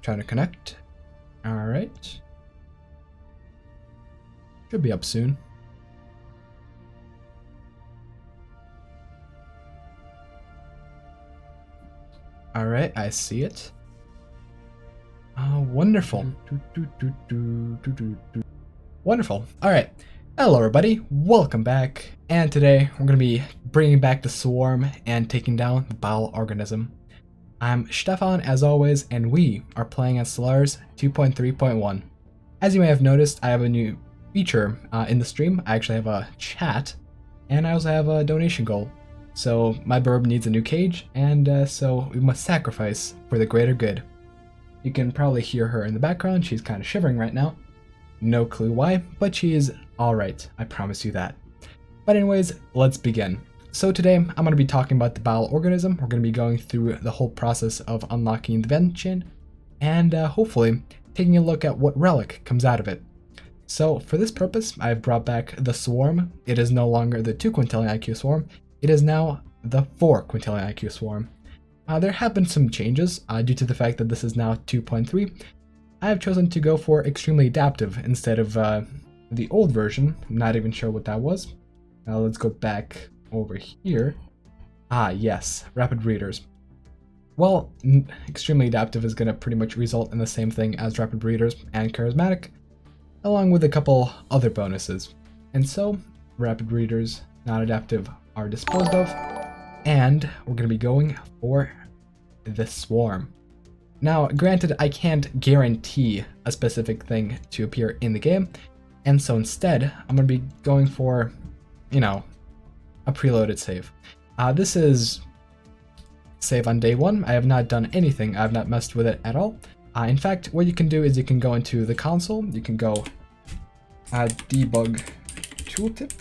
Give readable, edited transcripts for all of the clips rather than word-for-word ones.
Trying to connect. Alright. Should be up soon. Alright, I see it. Oh, wonderful. Wonderful. Alright. Hello everybody, welcome back. And today we're going to be bringing back the swarm and taking down the BAOL organism. I'm Stefan as always, and we are playing at Stellaris 2.3.1. As you may have noticed, I have a new feature in the stream. I actually have a chat, and I also have a donation goal. So my burb needs a new cage, and so we must sacrifice for the greater good. You can probably hear her in the background. She's kind of shivering right now. No clue why, but she is alright, I promise you that. But anyways, let's begin. So today, I'm going to be talking about the BAOL organism. We're going to be going through the whole process of unlocking the vent chain, and hopefully taking a look at what relic comes out of it. So for this purpose, I've brought back the swarm. It is no longer the 2 Quintillion IQ swarm, it is now the 4 Quintillion IQ swarm. There have been some changes due to the fact that this is now 2.3. I have chosen to go for extremely adaptive instead of the old version. I'm not even sure what that was. Now let's go back over here. Ah, yes, rapid readers. Well, extremely adaptive is going to pretty much result in the same thing as rapid readers and charismatic, along with a couple other bonuses. And so, rapid readers, not adaptive, are disposed of, and we're going to be going for the swarm. Now, granted, I can't guarantee a specific thing to appear in the game, and so instead, I'm going to be going for, you know, a preloaded save. This is save on day 1. I have not done anything. I have not messed with it at all. In fact, what you can do is you can go into the console. You can go debug tooltip,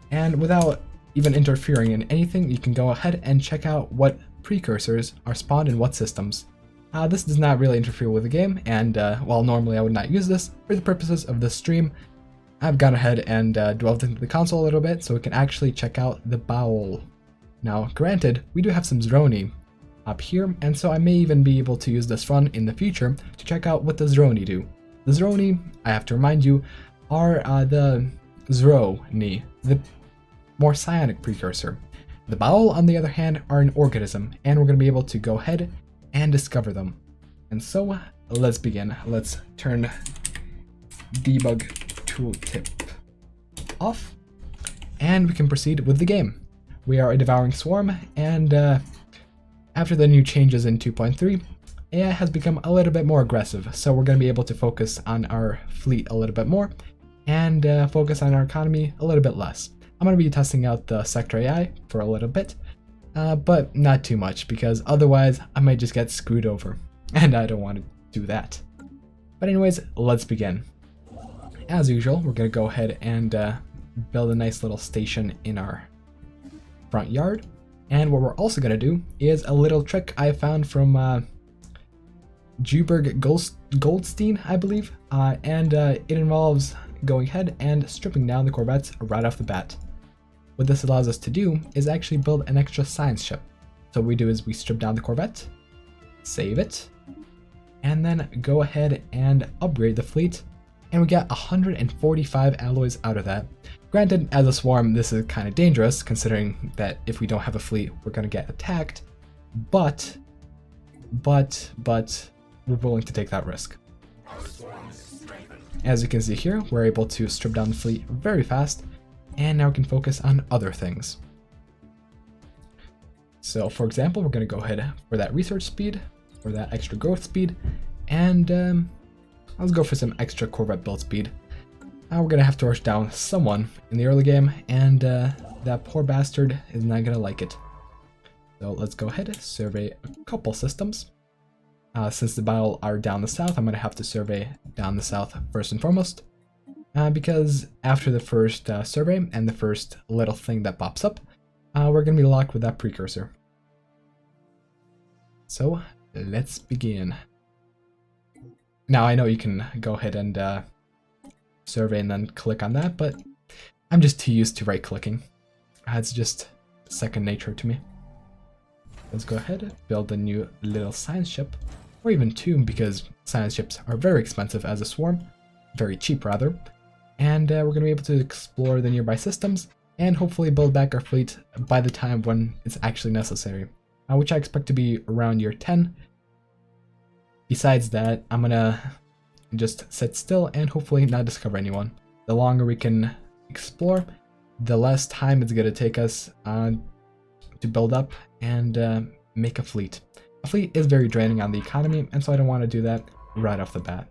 and without even interfering in anything, you can go ahead and check out what precursors are spawned in what systems. This does not really interfere with the game, and while normally I would not use this, for the purposes of this stream, I've gone ahead and delved into the console a little bit so we can actually check out the BAOL. Now, granted, we do have some Zroni up here, and so I may even be able to use this run in the future to check out what the Zroni do. The Zroni, I have to remind you, are the Zroni, the more psionic precursor. The BAOL, on the other hand, are an organism, and we're going to be able to go ahead and discover them. And so, let's begin. Let's turn debug tooltip off, and we can proceed with the game. We are a devouring swarm, and after the new changes in 2.3, AI has become a little bit more aggressive, so we're going to be able to focus on our fleet a little bit more, and focus on our economy a little bit less. I'm going to be testing out the sector AI for a little bit, but not too much, because otherwise I might just get screwed over, and I don't want to do that. But anyways, let's begin. As usual, we're going to go ahead and build a nice little station in our front yard. And what we're also going to do is a little trick I found from Juberg Goldstein, I believe. It involves going ahead and stripping down the Corvettes right off the bat. What this allows us to do is actually build an extra science ship. So what we do is we strip down the Corvette, save it, and then go ahead and upgrade the fleet. And we get 145 alloys out of that. Granted, as a swarm, this is kind of dangerous, considering that if we don't have a fleet, we're going to get attacked. But, we're willing to take that risk. As you can see here, we're able to strip down the fleet very fast, and now we can focus on other things. So, for example, we're going to go ahead for that research speed, for that extra growth speed, and let's go for some extra Corvette build speed. We're going to have to rush down someone in the early game, and that poor bastard is not going to like it. So let's go ahead and survey a couple systems. Since the BAOL are down the south, I'm going to have to survey down the south first and foremost. Because after the first survey and the first little thing that pops up, we're going to be locked with that precursor. So let's begin. Now I know you can go ahead and survey and then click on that, but I'm just too used to right clicking. It's just second nature to me. Let's go ahead, build a new little science ship, or even two, because science ships are very expensive as a swarm, very cheap rather, and we're going to be able to explore the nearby systems, and hopefully build back our fleet by the time when it's actually necessary, which I expect to be around year 10. Besides that, I'm going to just sit still and hopefully not discover anyone. The longer we can explore, the less time it's going to take us to build up and make a fleet. A fleet is very draining on the economy, and so I don't want to do that right off the bat.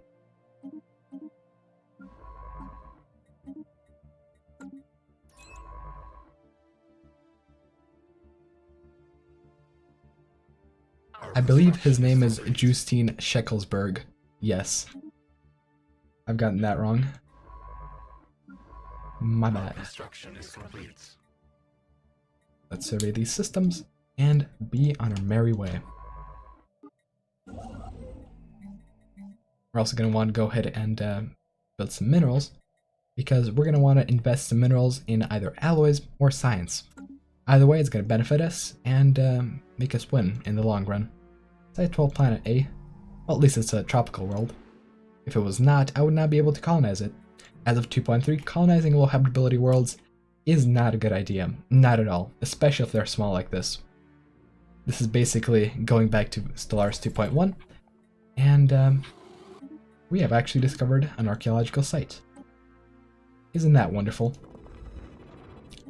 I believe his name is Justine Shekelsberg. Yes. I've gotten that wrong. My bad. Let's survey these systems and be on our merry way. We're also going to want to go ahead and build some minerals, because we're going to want to invest some minerals in either alloys or science. Either way, it's going to benefit us and make us win in the long run. Site 12 Planet A. Well, at least it's a tropical world. If it was not, I would not be able to colonize it. As of 2.3, colonizing low habitability worlds is not a good idea. Not at all, especially if they're small like this. This is basically going back to Stellaris 2.1, and we have actually discovered an archaeological site. Isn't that wonderful?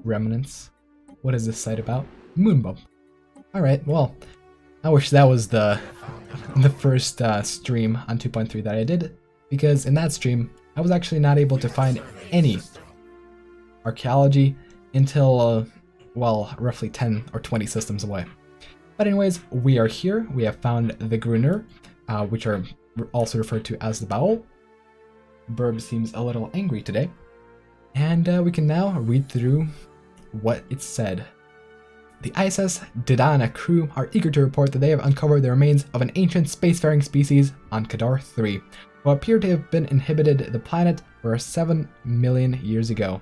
Remnants. What is this site about? Moonbump. Alright, well, I wish that was the first stream on 2.3 that I did, because in that stream, I was actually not able to find any archaeology until, well, roughly 10 or 20 systems away. But anyways, we are here. We have found the Grunner, which are also referred to as the BAOL. Burb seems a little angry today. And we can now read through what it said. The ISS Didana crew are eager to report that they have uncovered the remains of an ancient spacefaring species on Kadar 3, who appear to have been inhabited the planet for 7 million years ago.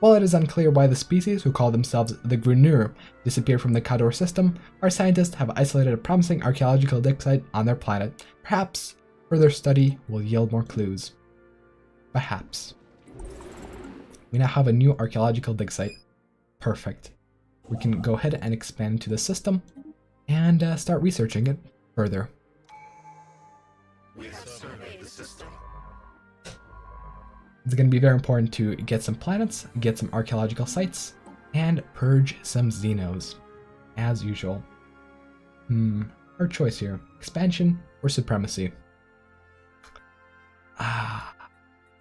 While it is unclear why the species, who call themselves the Grunner, disappeared from the Kadar system, our scientists have isolated a promising archaeological dig site on their planet. Perhaps further study will yield more clues. Perhaps. We now have a new archaeological dig site. Perfect. We can go ahead and expand to the system and start researching it further. We have surveyed the system. It's going to be very important to get some planets, get some archaeological sites, and purge some Xenos, as usual. Our choice here, expansion or supremacy?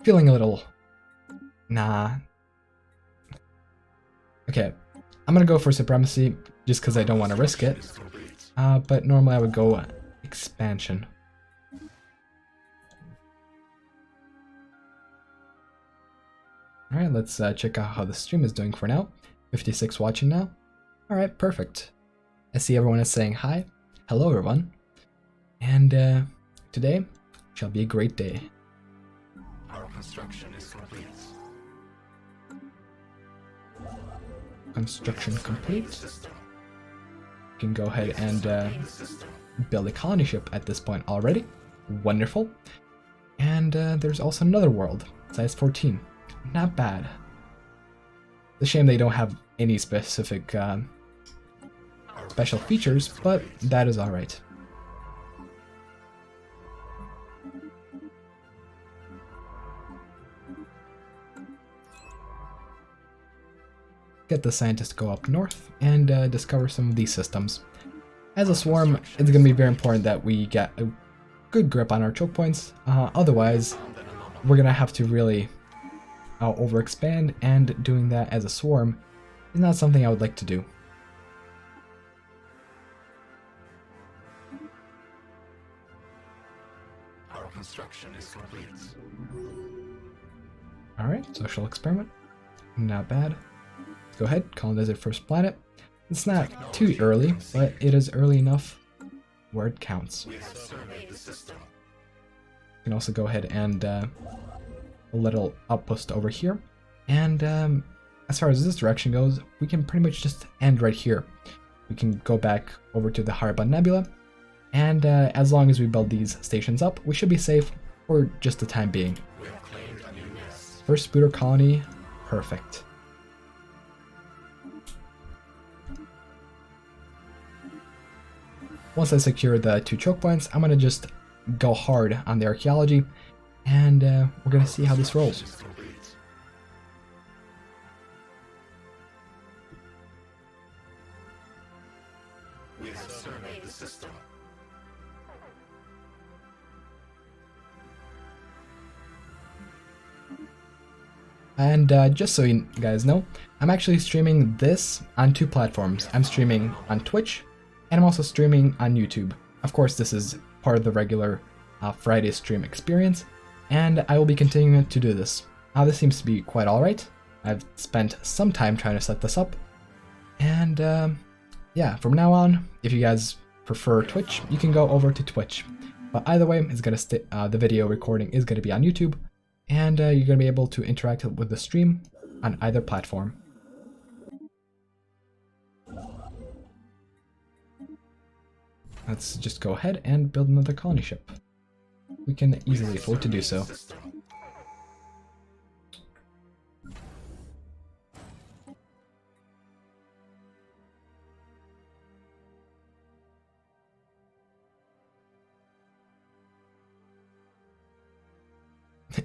Feeling a little... Nah. Okay, I'm going to go for supremacy just because I don't want to risk it, but normally I would go expansion. Alright, let's check out how the stream is doing for now. 56 watching now. Alright, perfect. I see everyone is saying hi. Hello everyone. And today shall be a great day. Our construction is complete. Construction complete. We can go ahead and build a colony ship at this point already. Wonderful. And there's also another world, size 14. Not bad. It's a shame they don't have any specific special features, but that is alright. Get the scientists to go up north and discover some of these systems. As a swarm, it's going to be very important that we get a good grip on our choke points, otherwise we're going to have to really overexpand, and doing that as a swarm is not something I would like to do. Our construction is complete. Alright, social experiment. Not bad. Let's go ahead, colonize our first planet. It's not too early, but it is early enough where it counts. We can also go ahead and a little outpost over here, and as far as this direction goes, we can pretty much just end right here. we can go back over to the Harbon Nebula. And as long as we build these stations up, we should be safe for just the time being. First Spooter colony, perfect. Once I secure the 2 choke points, I'm gonna just go hard on the archaeology, and we're gonna see how this rolls. And just so you guys know, I'm actually streaming this on 2 platforms. I'm streaming on Twitch, and I'm also streaming on YouTube. Of course, this is part of the regular Friday stream experience, and I will be continuing to do this. This seems to be quite alright. I've spent some time trying to set this up, and yeah, from now on, if you guys prefer Twitch, you can go over to Twitch. But either way, it's gonna the video recording is gonna be on YouTube, and you're gonna be able to interact with the stream on either platform. Let's just go ahead and build another colony ship. We can easily afford to do so.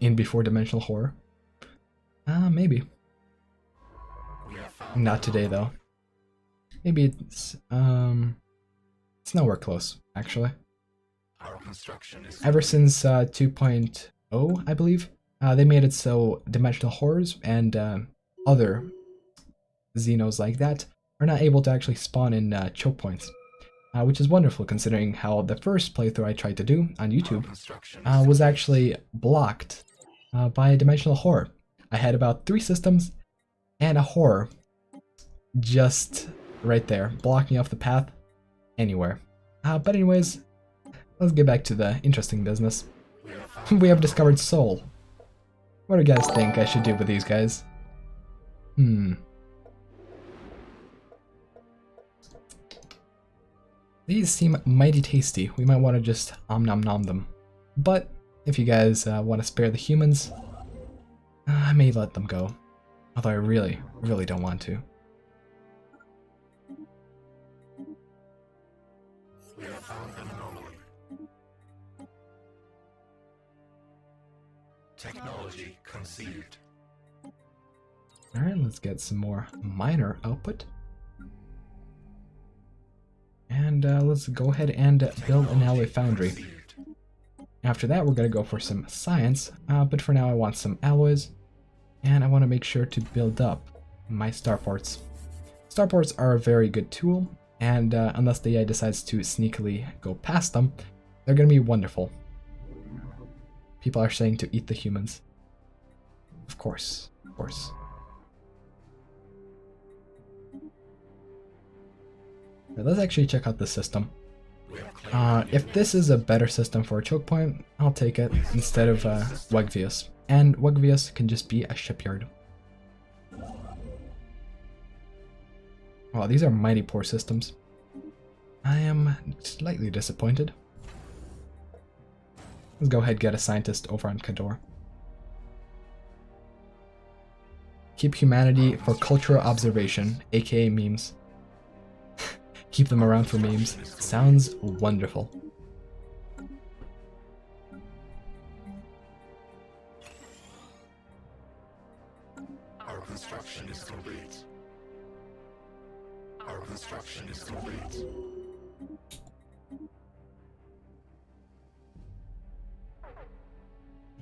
In before dimensional horror? Maybe. Not today though. Maybe it's nowhere close, actually. Ever since 2.0, I believe, they made it so dimensional horrors and other Xenos like that are not able to actually spawn in choke points. Which is wonderful considering how the first playthrough I tried to do on YouTube was actually blocked by a dimensional horror. I had about 3 systems and a horror just right there, blocking off the path anywhere. But anyways, let's get back to the interesting business. We have discovered Soul. What do you guys think I should do with these guys? These seem mighty tasty. We might want to just nom nom them. But if you guys want to spare the humans, I may let them go. Although I really don't want to. We have found an anomaly. Technology conceived. Alright, let's get some more minor output. And let's go ahead and build an alloy foundry. After that, we're going to go for some science, but for now I want some alloys, and I want to make sure to build up my starports. Starports are a very good tool, and unless the AI decides to sneakily go past them, they're going to be wonderful. People are saying to eat the humans. Of course, of course. Let's actually check out the system. If this is a better system for a choke point, I'll take it instead of Wegvius. And Wegvius can just be a shipyard. Wow, these are mighty poor systems. I am slightly disappointed. Let's go ahead and get a scientist over on Cador. Keep humanity for cultural observation, aka memes. Keep them around for memes. Sounds wonderful. Our construction is complete. Our construction is complete.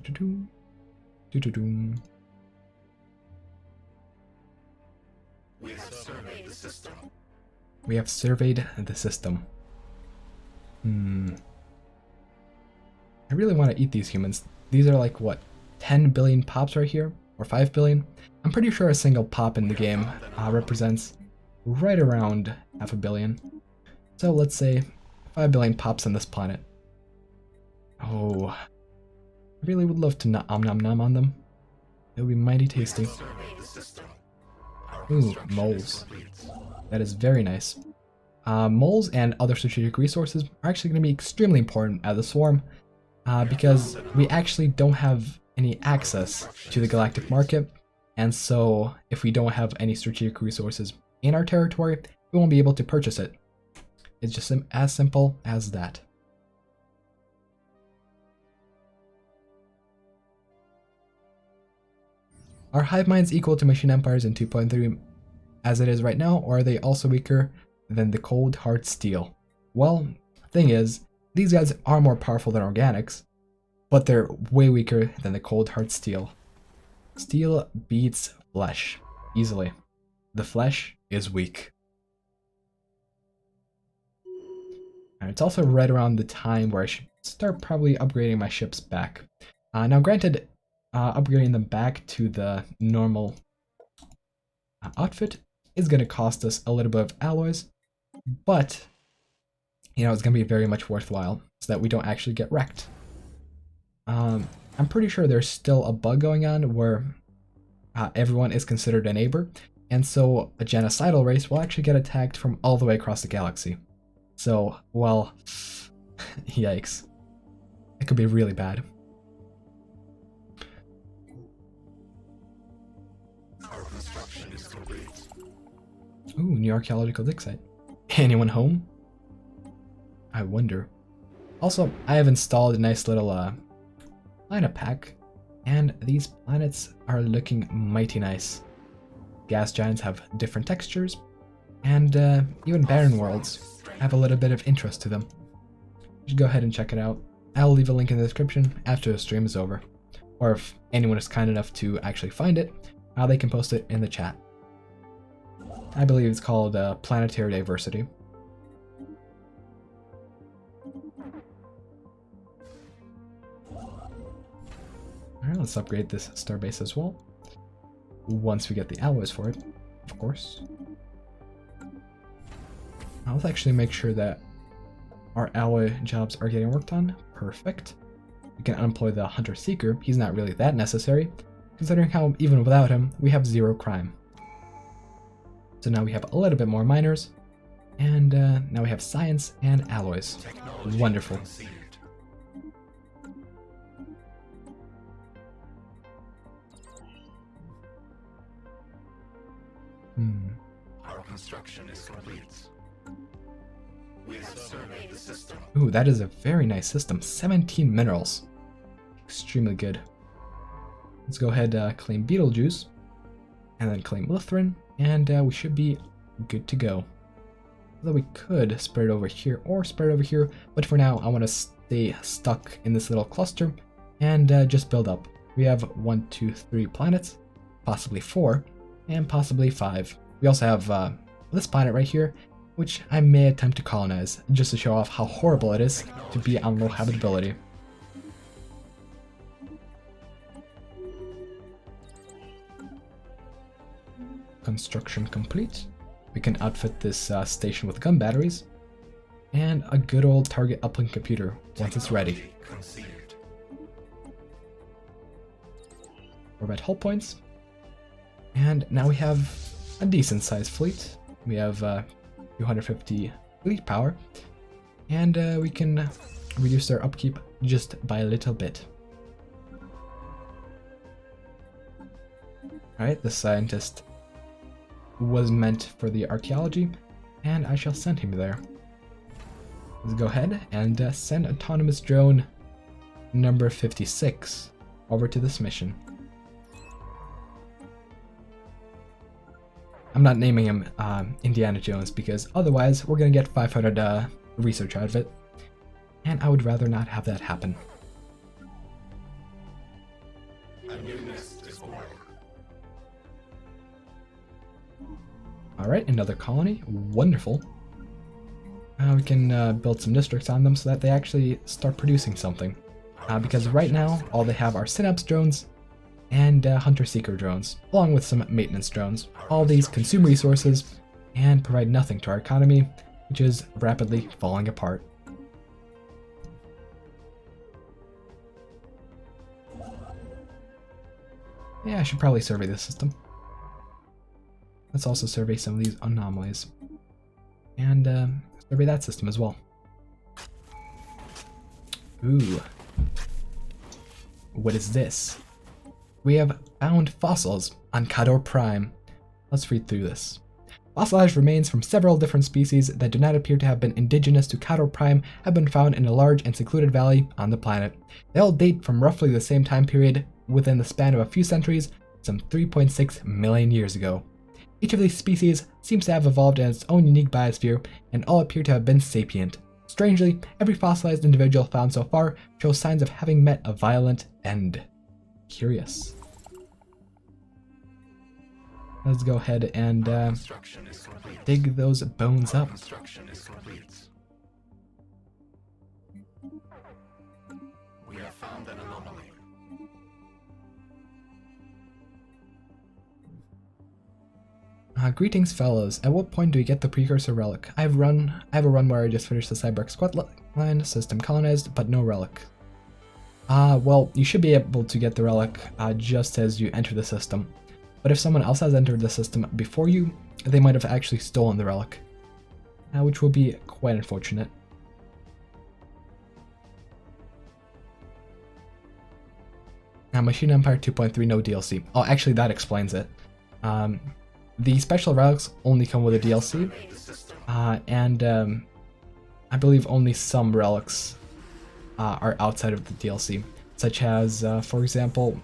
Do-do-doom. Do-do-doom. We have surveyed the system. We have surveyed the system. I really want to eat these humans. These are like, what, 10 billion pops right here? Or 5 billion? I'm pretty sure a single pop in the game represents right around 500 million. So let's say 5 billion pops on this planet. Oh, I really would love to nom nom nom on them. It would be mighty tasty. Ooh, moles. That is very nice. moles and other strategic resources are actually going to be extremely important as a swarm because we actually don't have any access to the galactic market, and so if we don't have any strategic resources in our territory, we won't be able to purchase it. It's just as simple as that. Are hive minds equal to machine empires in 2.3 as it is right now, or are they also weaker than the cold hard steel? Well, thing is, these guys are more powerful than organics, but they're way weaker than the cold hard steel. Steel beats flesh easily. The flesh is weak. And it's also right around the time where I should start probably upgrading my ships back. Now granted, upgrading them back to the normal outfit is going to cost us a little bit of alloys, but you know, it's going to be very much worthwhile so that we don't actually get wrecked. I'm pretty sure there's still a bug going on where everyone is considered a neighbor, and so a genocidal race will actually get attacked from all the way across the galaxy. So, well, yikes. It could be really bad. Our construction is complete. Ooh, new archaeological dig site. Anyone home? I wonder. Also, I have installed a nice little planet pack, and these planets are looking mighty nice. Gas giants have different textures, and even barren worlds have a little bit of interest to them. You should go ahead and check it out. I'll leave a link in the description after the stream is over. Or if anyone is kind enough to actually find it, they can post it in the chat. I believe it's called Planetary Diversity. Alright, let's upgrade this starbase as well. Once we get the alloys for it, of course. Now let's actually make sure that our alloy jobs are getting worked on. Perfect. We can unemploy the Hunter Seeker. He's not really that necessary, considering how even without him, we have 0 crime. So now we have a little bit more miners, and now we have science and alloys. Wonderful. Conceived. Our construction is complete. We have surveyed the system. Ooh, that is a very nice system. 17 minerals. Extremely good. Let's go ahead claim Beetlejuice, and then claim Lutheran, and we should be good to go. Although we could spread it over here or spread it over here, but for now I want to stay stuck in this little cluster and just build up. We have 1, 2, 3 planets, possibly 4, and possibly 5. We also have this planet right here, which I may attempt to colonize, just to show off how horrible it is to be on low habitability. Construction complete. We can outfit this station with gun batteries, and a good old target uplink computer once it's ready. Conceived. We're at hull points, and now we have a decent sized fleet. We have 250 fleet power, and we can reduce their upkeep just by a little bit. Alright, the scientist was meant for the archaeology, and I shall send him there. Let's go ahead and send autonomous drone number 56 over to this mission. I'm not naming him Indiana Jones because otherwise we're gonna get 500 research out of it, and I would rather not have that happen. A new nest is born. Alright, another colony. Wonderful. We can build some districts on them so that they actually start producing something. Because right now, all they have are Synapse drones and Hunter Seeker drones, along with some maintenance drones. All these consume resources and provide nothing to our economy, which is rapidly falling apart. Yeah, I should probably survey this system. Let's also survey some of these anomalies. and survey that system as well. Ooh. What is this? We have found fossils on Cador Prime. Let's read through this. Fossilized remains from several different species that do not appear to have been indigenous to Cador Prime have been found in a large and secluded valley on the planet. They all date from roughly the same time period within the span of a few centuries, some 3.6 million years ago. Each of these species seems to have evolved in its own unique biosphere, and all appear to have been sapient. Strangely, every fossilized individual found so far shows signs of having met a violent end. Curious. Let's go ahead and dig those bones up. We have found an anomaly. Greetings, fellows. At what point do we get the Precursor relic? I have a run where I just finished the Cyberx squad line, system colonized, but no relic. Well, you should be able to get the relic just as you enter the system. But if someone else has entered the system before you, they might have actually stolen the relic, which will be quite unfortunate. Machine Empire 2.3 no DLC. Oh, actually that explains it. The special relics only come with a DLC, and I believe only some relics are outside of the DLC, such as, for example,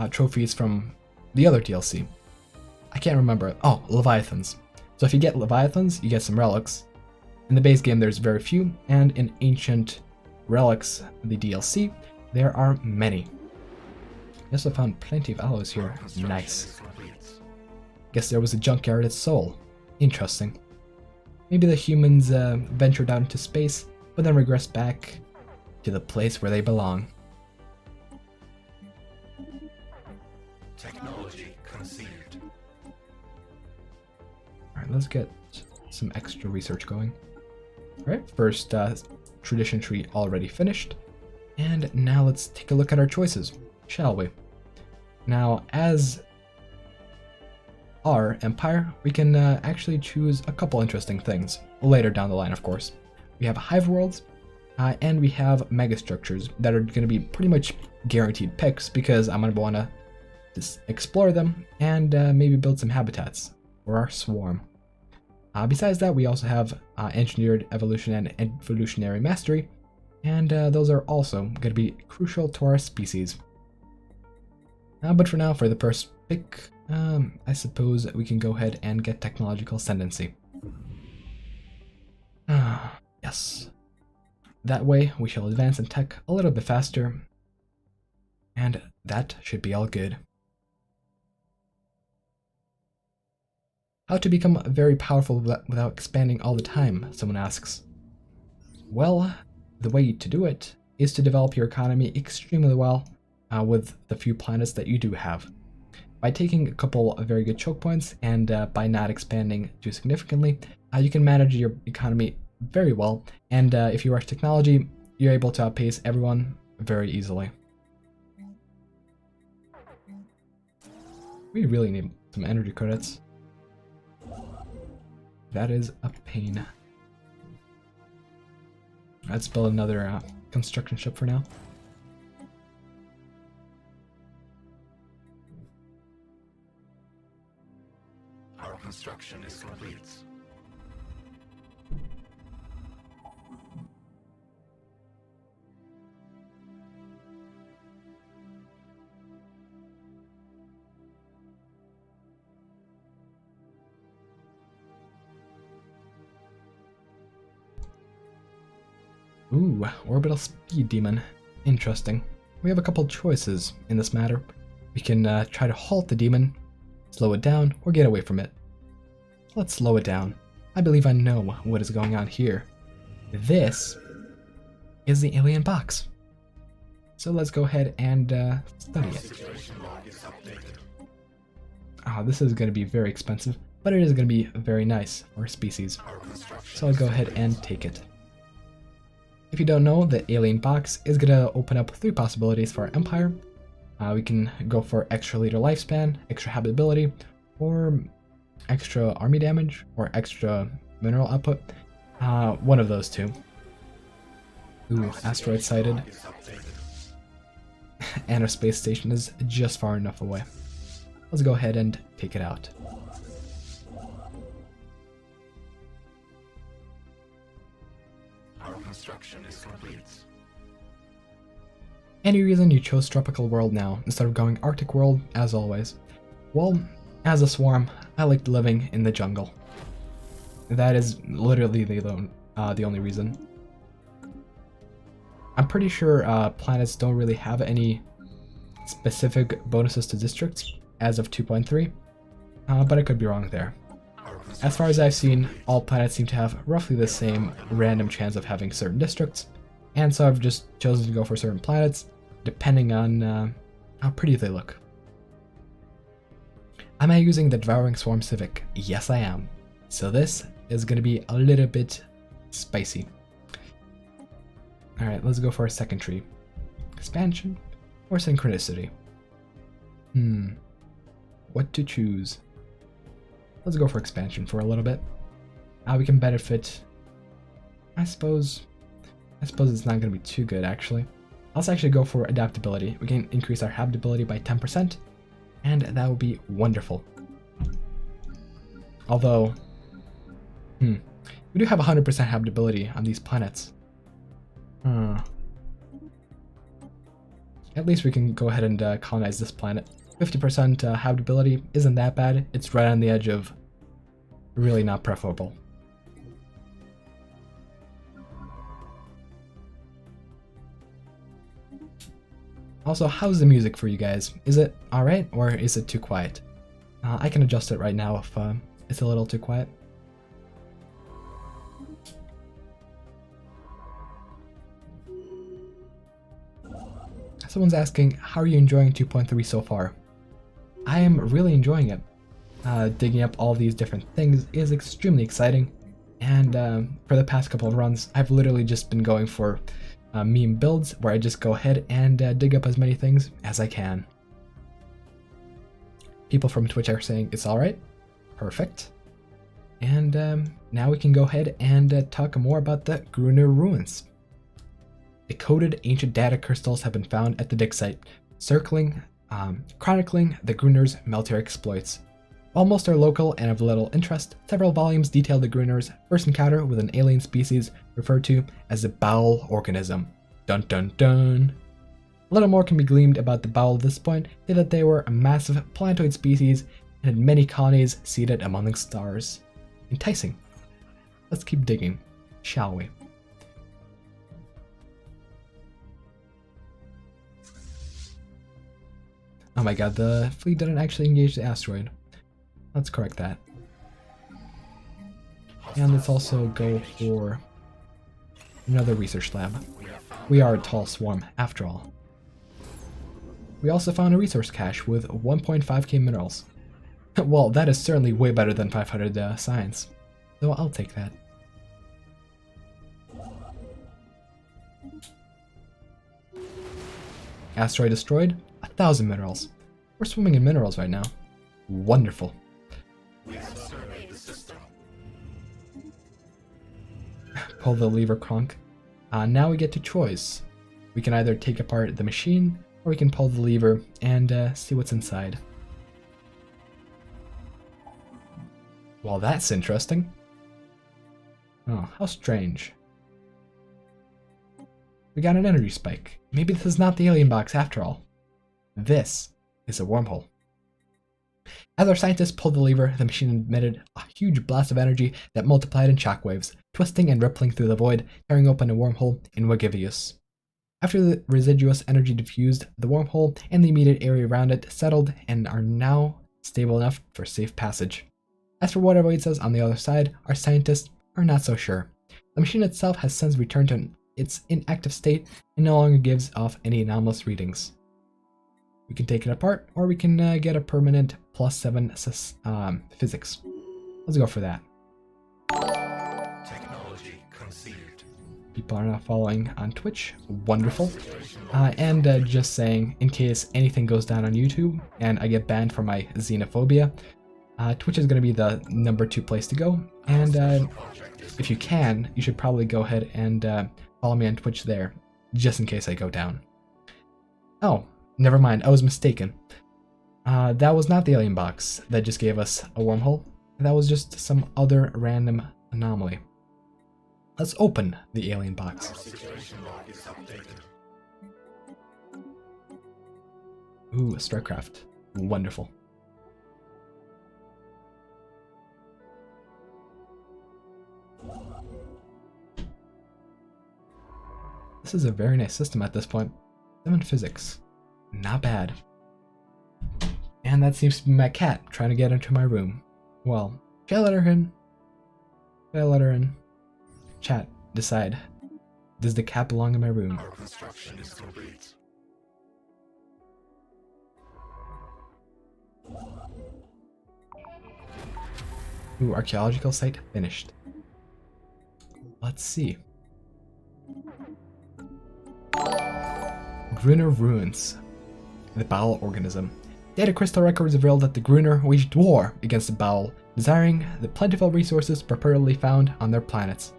trophies from the other DLC. I can't remember. Oh, Leviathans. So if you get Leviathans, you get some relics. In the base game, there's very few, and in Ancient Relics, the DLC, there are many. I also found plenty of alloys here. Nice. Guess there was a junkyard at Sol. Interesting. Maybe the humans ventured out into space, but then regressed back to the place where they belong. Technology conceived. Alright, let's get some extra research going. Alright, first tradition tree already finished. And now let's take a look at our choices, shall we? Now, as our empire, we can actually choose a couple interesting things later down the line, of course. We have Hive worlds, and we have megastructures that are going to be pretty much guaranteed picks because I'm going to want to just explore them and maybe build some habitats for our swarm. Besides that, we also have engineered evolution and evolutionary mastery, and those are also going to be crucial to our species. But for now, for the first pick, I suppose we can go ahead and get technological ascendancy. Yes. That way, we shall advance in tech a little bit faster, and that should be all good. How to become very powerful without expanding all the time, someone asks. Well, the way to do it is to develop your economy extremely well with the few planets that you do have. By taking a couple of very good choke points and by not expanding too significantly, you can manage your economy very well, and if you rush technology, you're able to outpace everyone very easily. We really need some energy credits. That is a pain. Let's build another construction ship for now. Our construction is complete. Ooh, orbital speed demon. Interesting. We have a couple choices in this matter. We can try to halt the demon, slow it down, or get away from it. Let's slow it down. I believe I know what is going on here. This is the alien box. So let's go ahead and study it. This is going to be very expensive, but it is going to be very nice for our species. So I'll go ahead and take it. If you don't know, the alien box is going to open up 3 possibilities for our empire. We can go for extra leader lifespan, extra habitability, or extra army damage, or extra mineral output. One of those two. Ooh, asteroid sighted. And our space station is just far enough away. Let's go ahead and take it out. Our construction is complete. Any reason you chose Tropical World now instead of going Arctic World, as always? Well, as a swarm, I liked living in the jungle. That is literally the only reason. I'm pretty sure planets don't really have any specific bonuses to districts as of 2.3, but I could be wrong there. As far as I've seen, all planets seem to have roughly the same random chance of having certain districts, and so I've just chosen to go for certain planets, depending on how pretty they look. Am I using the Devouring Swarm Civic? Yes, I am. So this is going to be a little bit spicy. Alright, let's go for a second tree. Expansion or synchronicity? What to choose? Let's go for expansion for a little bit. We can benefit. I suppose it's not going to be too good, actually. Let's actually go for adaptability. We can increase our habitability by 10%, and that would be wonderful. Although, we do have 100% habitability on these planets. At least we can go ahead and colonize this planet. 50% habitability isn't that bad. It's right on the edge of really not preferable. Also, how's the music for you guys? Is it alright or is it too quiet? I can adjust it right now if it's a little too quiet. Someone's asking, how are you enjoying 2.3 so far? I am really enjoying it. Digging up all these different things is extremely exciting, and for the past couple of runs, I've literally just been going for meme builds where I just go ahead and dig up as many things as I can. People from Twitch are saying it's alright. Perfect. And now we can go ahead and talk more about the Gruner ruins. Decoded ancient data crystals have been found at the dig site, chronicling the Gruner's military exploits. While most are local and of little interest, several volumes detail the Gruner's first encounter with an alien species referred to as the BAOL organism. Dun dun dun! A little more can be gleaned about the BAOL at this point, say that they were a massive planetoid species and had many colonies seated among the stars. Enticing. Let's keep digging, shall we? Oh my god, the fleet didn't actually engage the asteroid. Let's correct that. And let's also go for another research lab. We are a tall swarm, after all. We also found a resource cache with 1.5k minerals. Well, that is certainly way better than 500 science, so I'll take that. Asteroid destroyed, 1,000 minerals. We're swimming in minerals right now. Wonderful. We have surveyed the system. Pull the lever, Kronk. Now we get to choice. We can either take apart the machine, or we can pull the lever and see what's inside. Well, that's interesting. Oh, how strange. We got an energy spike. Maybe this is not the alien box after all. This is a wormhole. As our scientists pulled the lever, the machine emitted a huge blast of energy that multiplied in shockwaves, twisting and rippling through the void, tearing open a wormhole in Wagivius. After the residuous energy diffused, the wormhole and the immediate area around it settled and are now stable enough for safe passage. As for what awaits us on the other side, our scientists are not so sure. The machine itself has since returned to its inactive state and no longer gives off any anomalous readings. We can take it apart, or we can get a permanent +7 physics. Let's go for that. Technology conceived. People are now following on Twitch. Wonderful. And just saying, in case anything goes down on YouTube and I get banned for my xenophobia, Twitch is going to be the number 2 place to go, and if you can, you should probably go ahead and follow me on Twitch there, just in case I go down. Oh, never mind, I was mistaken. That was not the alien box that just gave us a wormhole. That was just some other random anomaly. Let's open the alien box. Ooh, Starcraft. Wonderful. This is a very nice system at this point. 7 physics. Not bad. And that seems to be my cat trying to get into my room. Well, should I let her in? Should I let her in? Chat, decide. Does the cat belong in my room? Our construction is complete. Ooh, archaeological site finished. Let's see. Gruner Ruins. The BAOL organism. Data crystal records revealed that the Gruner waged war against the BAOL, desiring the plentiful resources purportedly found on their planets.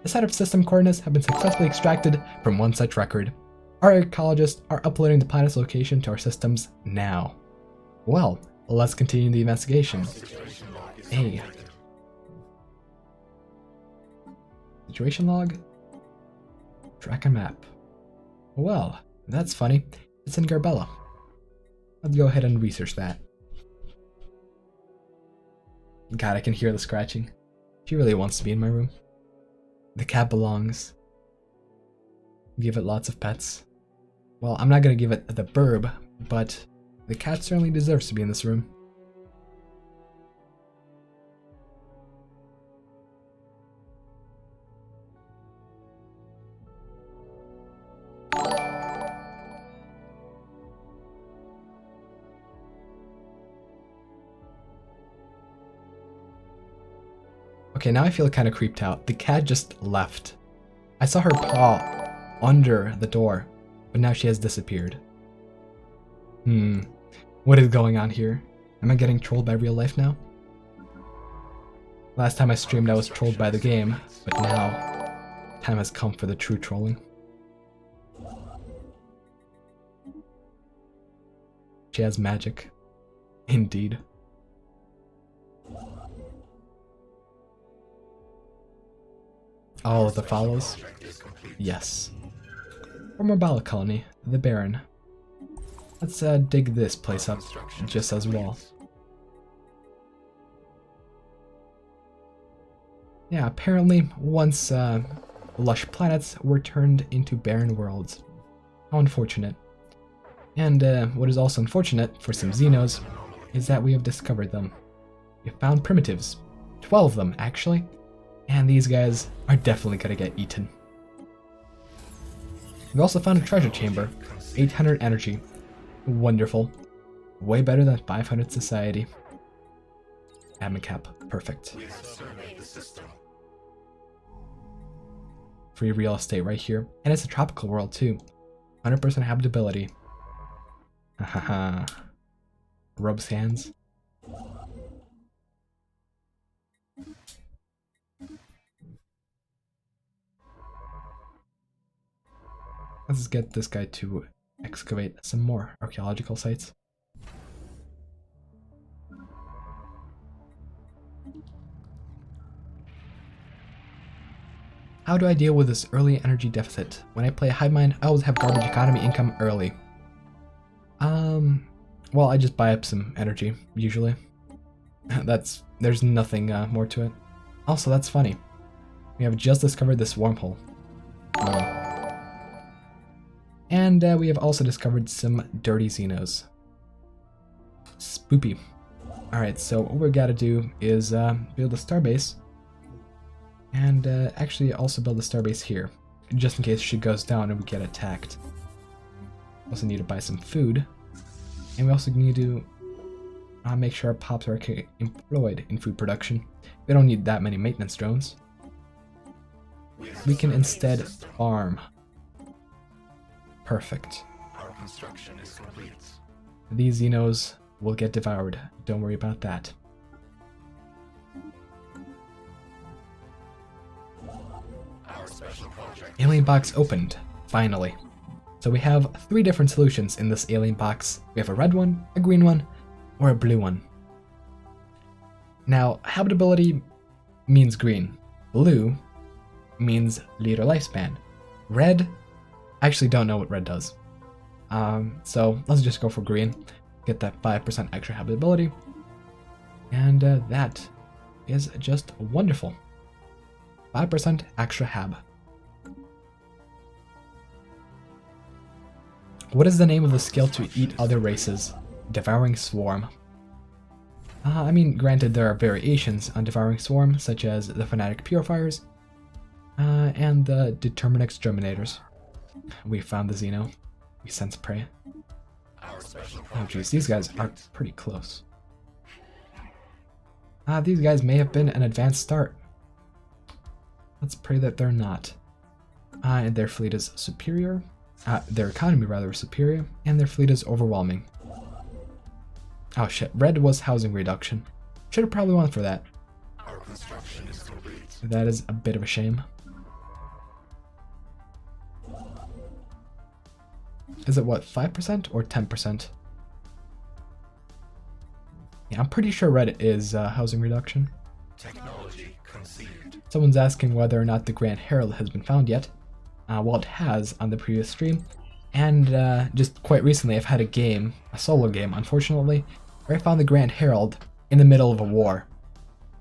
The set of system coordinates have been successfully extracted from one such record. Our ecologists are uploading the planet's location to our systems now. Well, let's continue the investigation. Hey. Situation log? Track and map. Well, that's funny. It's in Garbella. Let's go ahead and research that. God, I can hear the scratching. She really wants to be in my room. The cat belongs. Give it lots of pets. Well, I'm not gonna give it the burb, but the cat certainly deserves to be in this room. Okay, now I feel kind of creeped out. The cat just left. I saw her paw under the door, but now she has disappeared. What is going on here? Am I getting trolled by real life now? Last time I streamed I was trolled by the game, but now time has come for the true trolling. She has magic. Indeed. All of the follows? Yes. Former BAOL colony, the Baron. Let's dig this place up just as well. Yeah, apparently once lush planets were turned into barren worlds. How unfortunate. And what is also unfortunate for some Xenos is that we have discovered them. We have found primitives. 12 of them, actually. And these guys are definitely gonna get eaten. We've also found a treasure chamber. 800 energy. Wonderful. Way better than 500 society. Admin cap. Perfect. Free real estate right here. And it's a tropical world too. 100% habitability. Hahaha. Rubs hands. Let's get this guy to excavate some more archaeological sites. How do I deal with this early energy deficit? When I play Hive Mind, I always have garbage economy income early. Well, I just buy up some energy, usually. There's nothing more to it. Also, that's funny. We have just discovered this wormhole. And we have also discovered some dirty Xenos. Spoopy. Alright, so what we gotta do is build a starbase. And actually also build a starbase here. Just in case she goes down and we get attacked. Also need to buy some food. And we also need to make sure our pops are employed in food production. We don't need that many maintenance drones. We can instead farm. Perfect. Our construction is complete. These Xenos will get devoured. Don't worry about that. special project. Alien box opened, finally. So we have 3 different solutions in this alien box. We have a red one, a green one, or a blue one. Now, habitability means green. Blue means later lifespan. Red, I actually don't know what red does. So let's just go for green. Get that 5% extra habitability. And that is just wonderful. 5% extra hab. What is the name of the skill to eat other races? Devouring Swarm. I mean, granted there are variations on Devouring Swarm, such as the Fanatic Purifiers, and the Determined Exterminators. We found the Xeno. We sense prey. Oh geez, these guys are pretty close. These guys may have been an advanced start. Let's pray that they're not. And their fleet is superior. Their economy rather is superior, and their fleet is overwhelming. Oh shit, red was housing reduction. Should have probably went for that. Our construction is complete. That is a bit of a shame. Is it what, 5% or 10%? Yeah, I'm pretty sure red is housing reduction. Technology conceived. Someone's asking whether or not the Grand Herald has been found yet. Well, it has on the previous stream. And just quite recently I've had a solo game, unfortunately, where I found the Grand Herald in the middle of a war.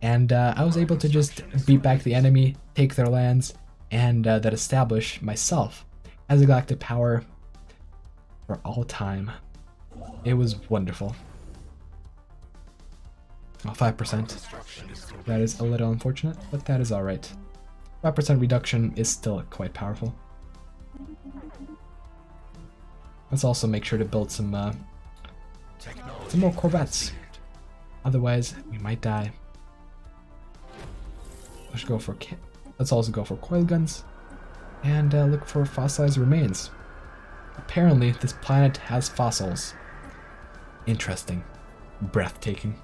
And I was able to just beat back the enemy, take their lands, and that establish myself as a galactic power for all time. It was wonderful. Oh, 5%. That is a little unfortunate, but that is alright. 5% reduction is still quite powerful. Let's also make sure to build some more Corvettes. Otherwise, we might die. Let's also go for coil guns and look for fossilized remains. Apparently, this planet has fossils. Interesting. Breathtaking.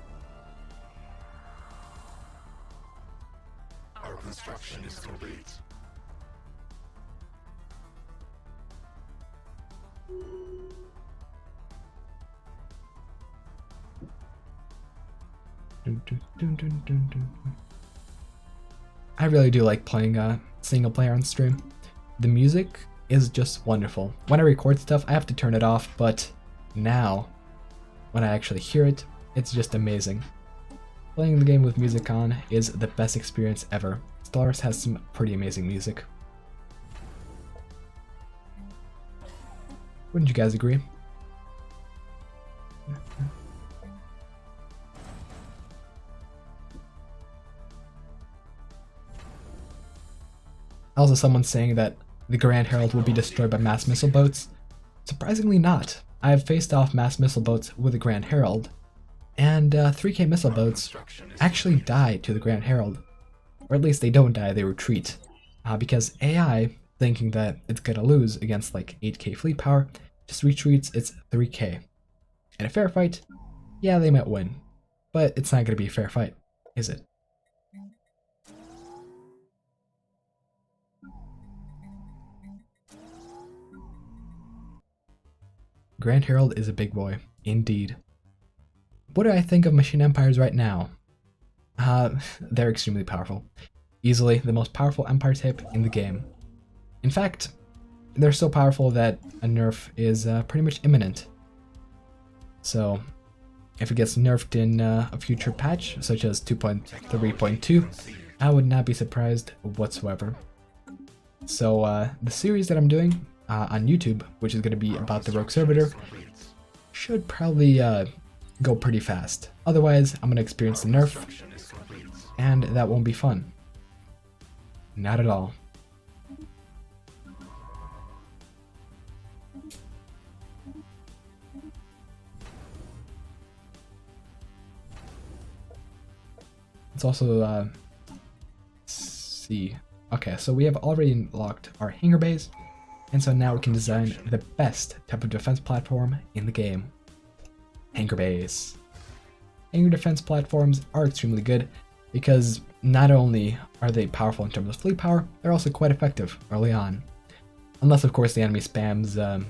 Our construction is complete. I really do like playing single player on stream. The music is just wonderful. When I record stuff, I have to turn it off, but now, when I actually hear it, it's just amazing. Playing the game with music on is the best experience ever. Stellaris has some pretty amazing music. Wouldn't you guys agree? Also, someone's saying that the Grand Herald will be destroyed by mass missile boats. Surprisingly not. I have faced off mass missile boats with the Grand Herald, and 3K missile boats actually die to the Grand Herald. Or at least they don't die, they retreat. Because AI, thinking that it's gonna lose against like 8K fleet power, just retreats its 3K. In a fair fight, yeah, they might win. But it's not gonna be a fair fight, is it? Grand Herald is a big boy, indeed. What do I think of machine empires right now? They're extremely powerful. Easily the most powerful empire type in the game. In fact, they're so powerful that a nerf is pretty much imminent. So, if it gets nerfed in a future patch, such as 2.3.2, I would not be surprised whatsoever. So, the series that I'm doing on YouTube, which is going to be about the Rogue Servitor, should probably go pretty fast. Otherwise, I'm going to experience the nerf, and that won't be fun. Not at all. Let's also see. Okay, so we have already unlocked our hangar bays, and so now we can design the best type of defense platform in the game. Hangar bays. Hangar defense platforms are extremely good because not only are they powerful in terms of fleet power, they're also quite effective early on. Unless, of course, the enemy spams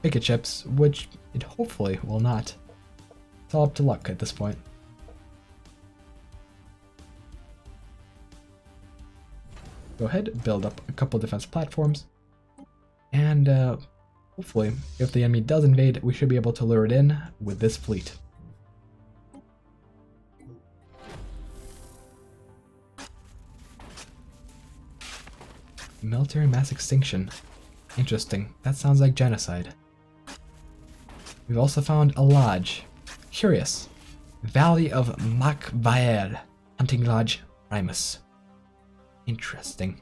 picket ships, which it hopefully will not. It's all up to luck at this point. Go ahead, build up a couple defense platforms, and hopefully, if the enemy does invade, we should be able to lure it in with this fleet. Military mass extinction. Interesting. That sounds like genocide. We've also found a lodge. Curious. Valley of Makvaer. Hunting Lodge Primus. Interesting.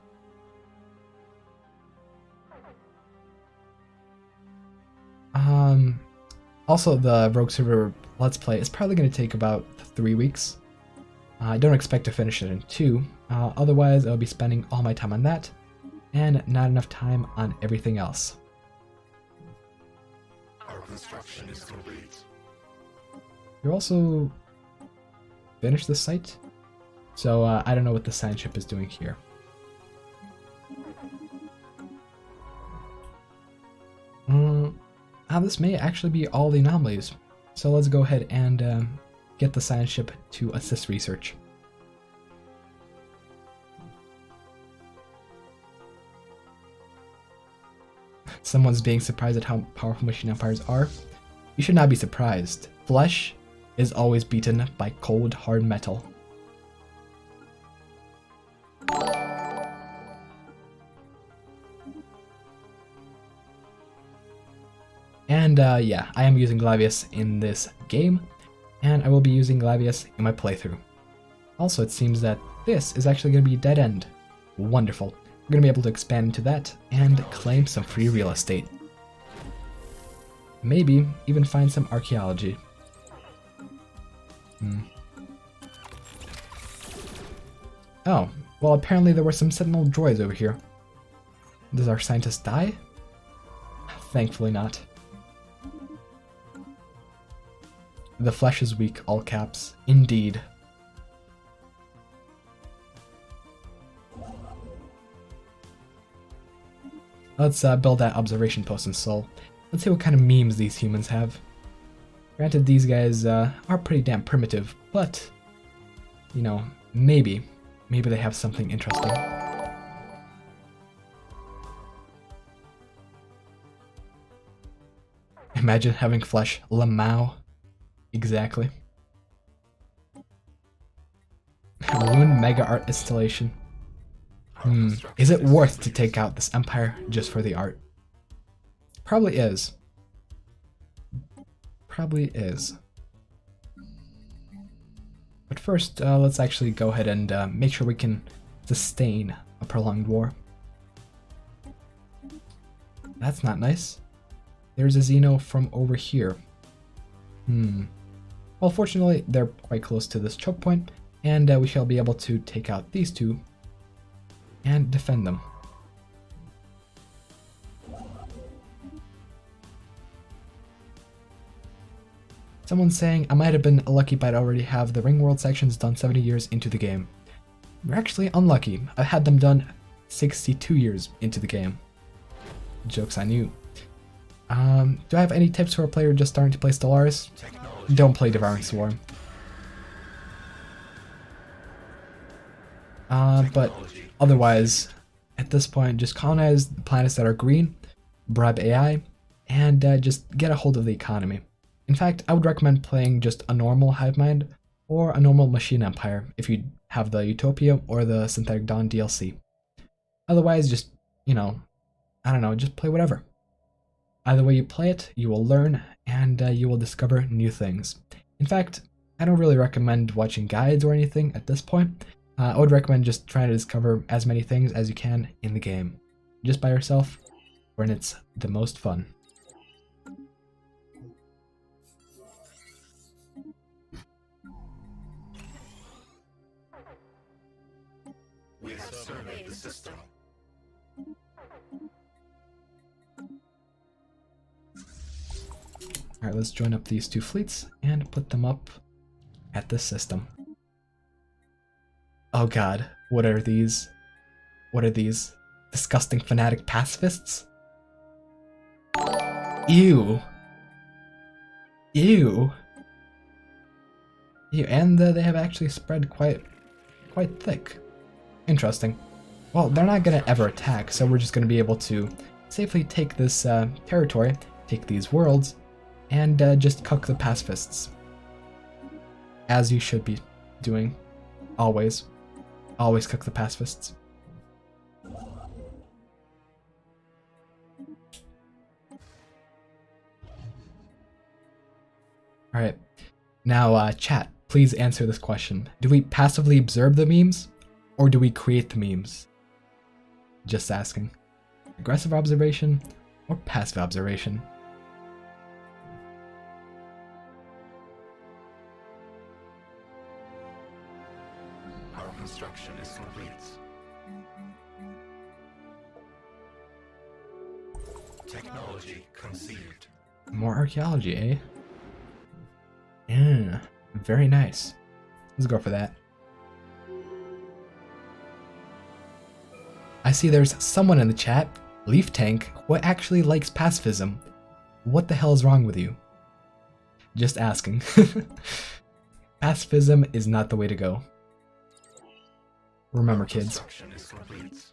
Also, the Rogue Server Let's Play is probably going to take about 3 weeks. I don't expect to finish it in 2. Otherwise, I'll be spending all my time on that, and not enough time on everything else. Our construction is complete. You're also finished the site, so I don't know what the science ship is doing here. This may actually be all the anomalies, so let's go ahead and get the science ship to assist research. Someone's being surprised at how powerful machine empires are. You should not be surprised. Flesh is always beaten by cold, hard metal. And yeah, I am using Glavius in this game, and I will be using Glavius in my playthrough. Also, it seems that this is actually going to be dead end. Wonderful. We're going to be able to expand into that and claim some free real estate. Maybe even find some archaeology. Oh, well, apparently there were some sentinel droids over here. Does our scientist die? Thankfully not. The flesh is weak, all caps. Indeed. Let's build that observation post in Seoul. Let's see what kind of memes these humans have. Granted, these guys are pretty damn primitive, but, you know, maybe they have something interesting. Imagine having flesh. Lamau. Exactly. Rune Mega Art Installation. Is it worth to take out this empire just for the art? Probably is. Probably is. But first, let's actually go ahead and make sure we can sustain a prolonged war. That's not nice. There's a Xeno from over here. Well, fortunately, they're quite close to this choke point, and we shall be able to take out these two and defend them. Someone's saying I might have been lucky, but I already have the Ring World sections done 70 years into the game. You're actually unlucky. I had them done 62 years into the game. Joke's on you. Do I have any tips for a player just starting to play Stellaris? Don't play Devouring Swarm. But otherwise, at this point, just colonize the planets that are green, bribe AI, and just get a hold of the economy. In fact, I would recommend playing just a normal hive mind or a normal machine empire if you have the Utopia or the Synthetic Dawn DLC. Otherwise, just, you know, I don't know, just play whatever. Either way you play it, you will learn, and you will discover new things. In fact, I don't really recommend watching guides or anything at this point. I would recommend just trying to discover as many things as you can in the game, just by yourself, when it's the most fun. We have surveyed the system. Alright, let's join up these two fleets and put them up at this system. Oh god, what are these? What are these? Disgusting fanatic pacifists? Ew. Ew. Ew, and they have actually spread quite thick. Interesting. Well, they're not gonna ever attack, so we're just gonna be able to safely take this territory, take these worlds, and just cuck the pacifists. As you should be doing. Always. Always cuck the pacifists. Alright. Now, chat, please answer this question. Do we passively observe the memes, or do we create the memes? Just asking. Aggressive observation, or passive observation? Our construction is complete. Technology conceived. More archaeology, eh? Yeah, very nice. Let's go for that. I see there's someone in the chat, Leaf Tank, who actually likes pacifism. What the hell is wrong with you? Just asking. Pacifism is not the way to go. Remember, kids. Construction is complete.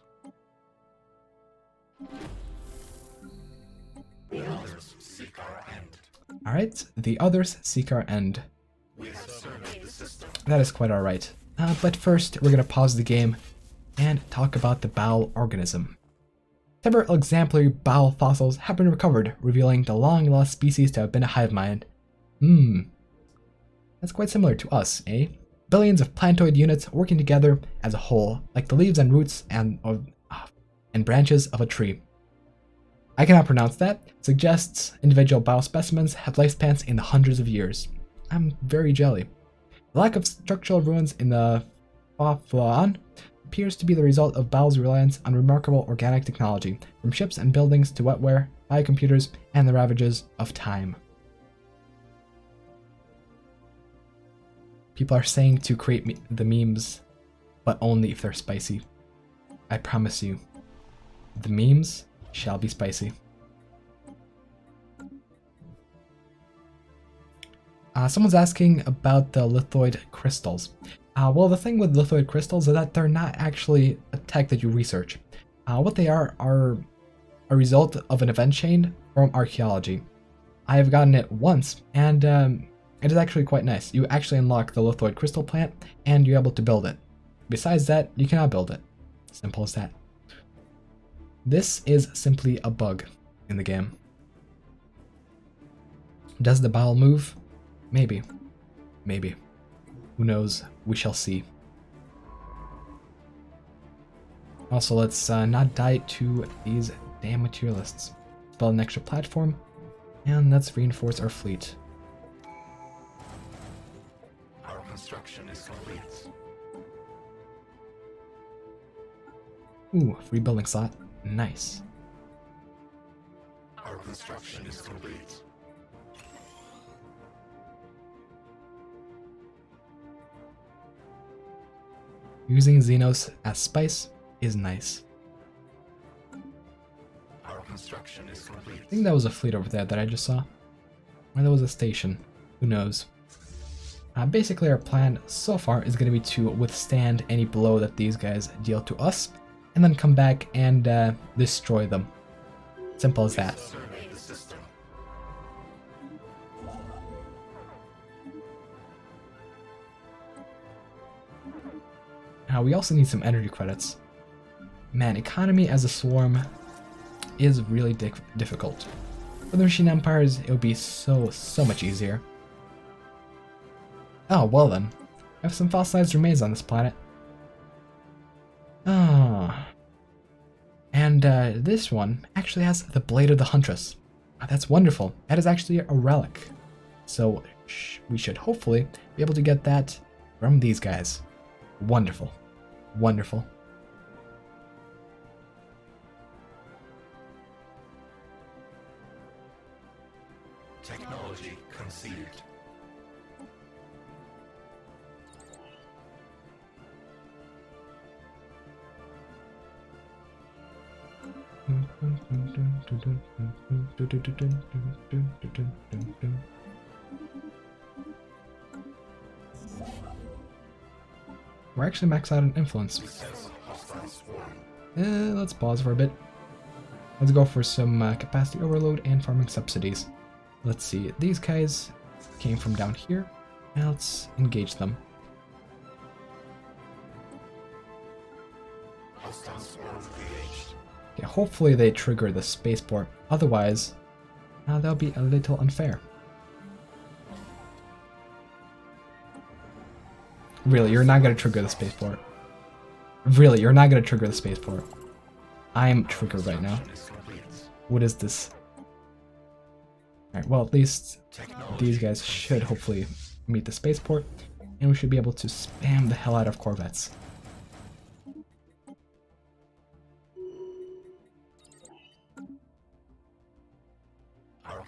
The others seek our end. Alright, the others seek our end. We have surveyed the system. That is quite alright. But first, we're going to pause the game and talk about the BAOL organism. Several exemplary BAOL fossils have been recovered, revealing the long-lost species to have been a hive mind. That's quite similar to us, eh? Billions of plantoid units working together as a whole, like the leaves and roots and branches of a tree. I cannot pronounce that. Suggests individual BAOL specimens have lifespans in the hundreds of years. I'm very jelly. The lack of structural ruins in the Faflaan appears to be the result of BAOL's reliance on remarkable organic technology, from ships and buildings to wetware, biocomputers, and the ravages of time. People are saying to create the memes, but only if they're spicy. I promise you, the memes shall be spicy. Someone's asking about the lithoid crystals. Well, the thing with lithoid crystals is that they're not actually a tech that you research. What they are a result of an event chain from archaeology. I have gotten it once, and it is actually quite nice. You actually unlock the lithoid crystal plant, and you're able to build it. Besides that, you cannot build it. Simple as that. This is simply a bug in the game. Does the BAOL move? Maybe. Maybe. Who knows? We shall see. Also, let's not die to these damn materialists. Build an extra platform, and let's reinforce our fleet. Our construction is complete. Ooh, free building slot. Nice. Our construction is complete. Using Xenos as spice is nice. Our construction is complete. I think that was a fleet over there that I just saw. Or that was a station. Who knows? Basically, our plan so far is going to be to withstand any blow that these guys deal to us, and then come back and destroy them. Simple as that. Survey the system. We also need some energy credits. Man, economy as a swarm is really difficult. For the machine empires, it would be so much easier. Oh, well then. I have some fossilized remains on this planet. Ah. And this one actually has the Blade of the Huntress. That's wonderful. That is actually a relic. So we should hopefully be able to get that from these guys. Wonderful. Wonderful. Technology conceived. We're actually maxed out on influence. Let's pause for a bit. Let's go for some capacity overload and farming subsidies. Let's see, these guys came from down here. Now let's engage them. Okay, hopefully they trigger the spaceport. Otherwise, that'll be a little unfair. Really, you're not gonna trigger the spaceport. Really, you're not gonna trigger the spaceport. I'm triggered right now. What is this? Alright, well, at least these guys should hopefully meet the spaceport, and we should be able to spam the hell out of corvettes.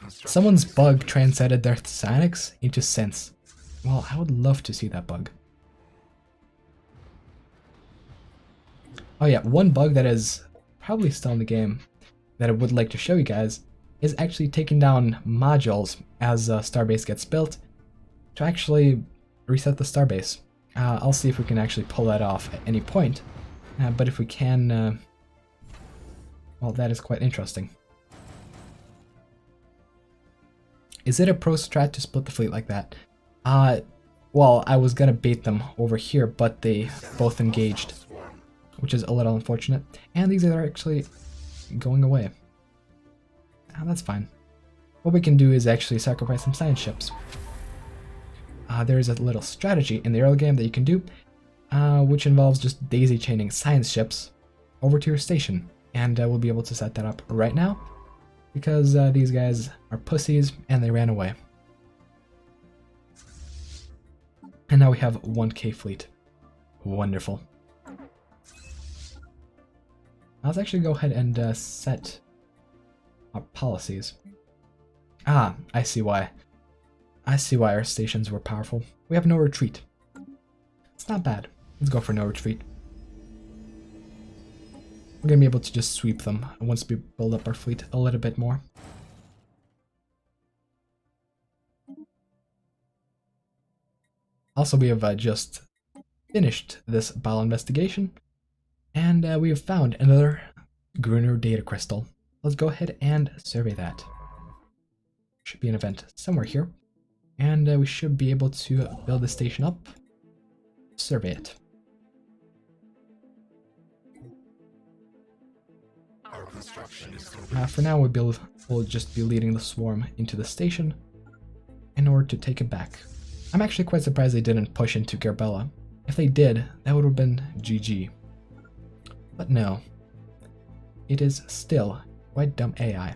Someone's bug transcended their psionics into sense. Well, I would love to see that bug. Oh yeah, one bug that is probably still in the game that I would like to show you guys is actually taking down modules as a starbase gets built to actually reset the starbase. I'll see if we can actually pull that off at any point, but if we can, well, that is quite interesting. Is it a pro strat to split the fleet like that? Well, I was gonna bait them over here, but they both engaged, which is a little unfortunate. And these are actually going away. That's fine. What we can do is actually sacrifice some science ships. There is a little strategy in the early game that you can do, which involves just daisy chaining science ships over to your station. And we'll be able to set that up right now, because these guys are pussies and they ran away. And now we have 1K fleet. Wonderful. Let's actually go ahead and set our policies. I see why. I see why our stations were powerful. We have no retreat. It's not bad. Let's go for no retreat. We're gonna be able to just sweep them once we build up our fleet a little bit more. Also, we have just finished this BAOL investigation, and we have found another Gruner data crystal. Let's go ahead and survey that. Should be an event somewhere here, and we should be able to build the station up, survey it. Our construction is For now, we'll just be leading the swarm into the station in order to take it back. I'm actually quite surprised they didn't push into Gerbella. If they did, that would have been GG. But no, it is still quite dumb AI.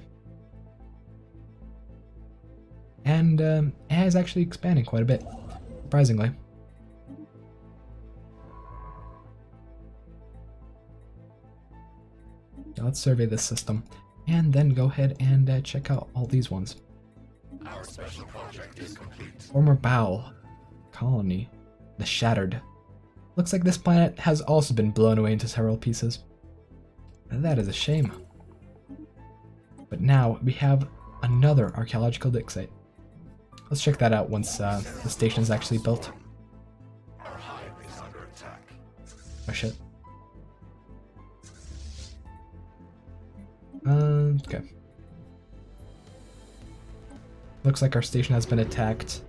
And AI is actually expanding quite a bit, surprisingly. Now let's survey this system, and then go ahead and check out all these ones. Our special project is complete. Former BAOL colony, the Shattered. Looks like this planet has also been blown away into several pieces. And that is a shame. But now we have another archaeological dig site. Let's check that out once the station is actually built. Our hive is under attack. Oh shit. Okay. Looks like our station has been attacked,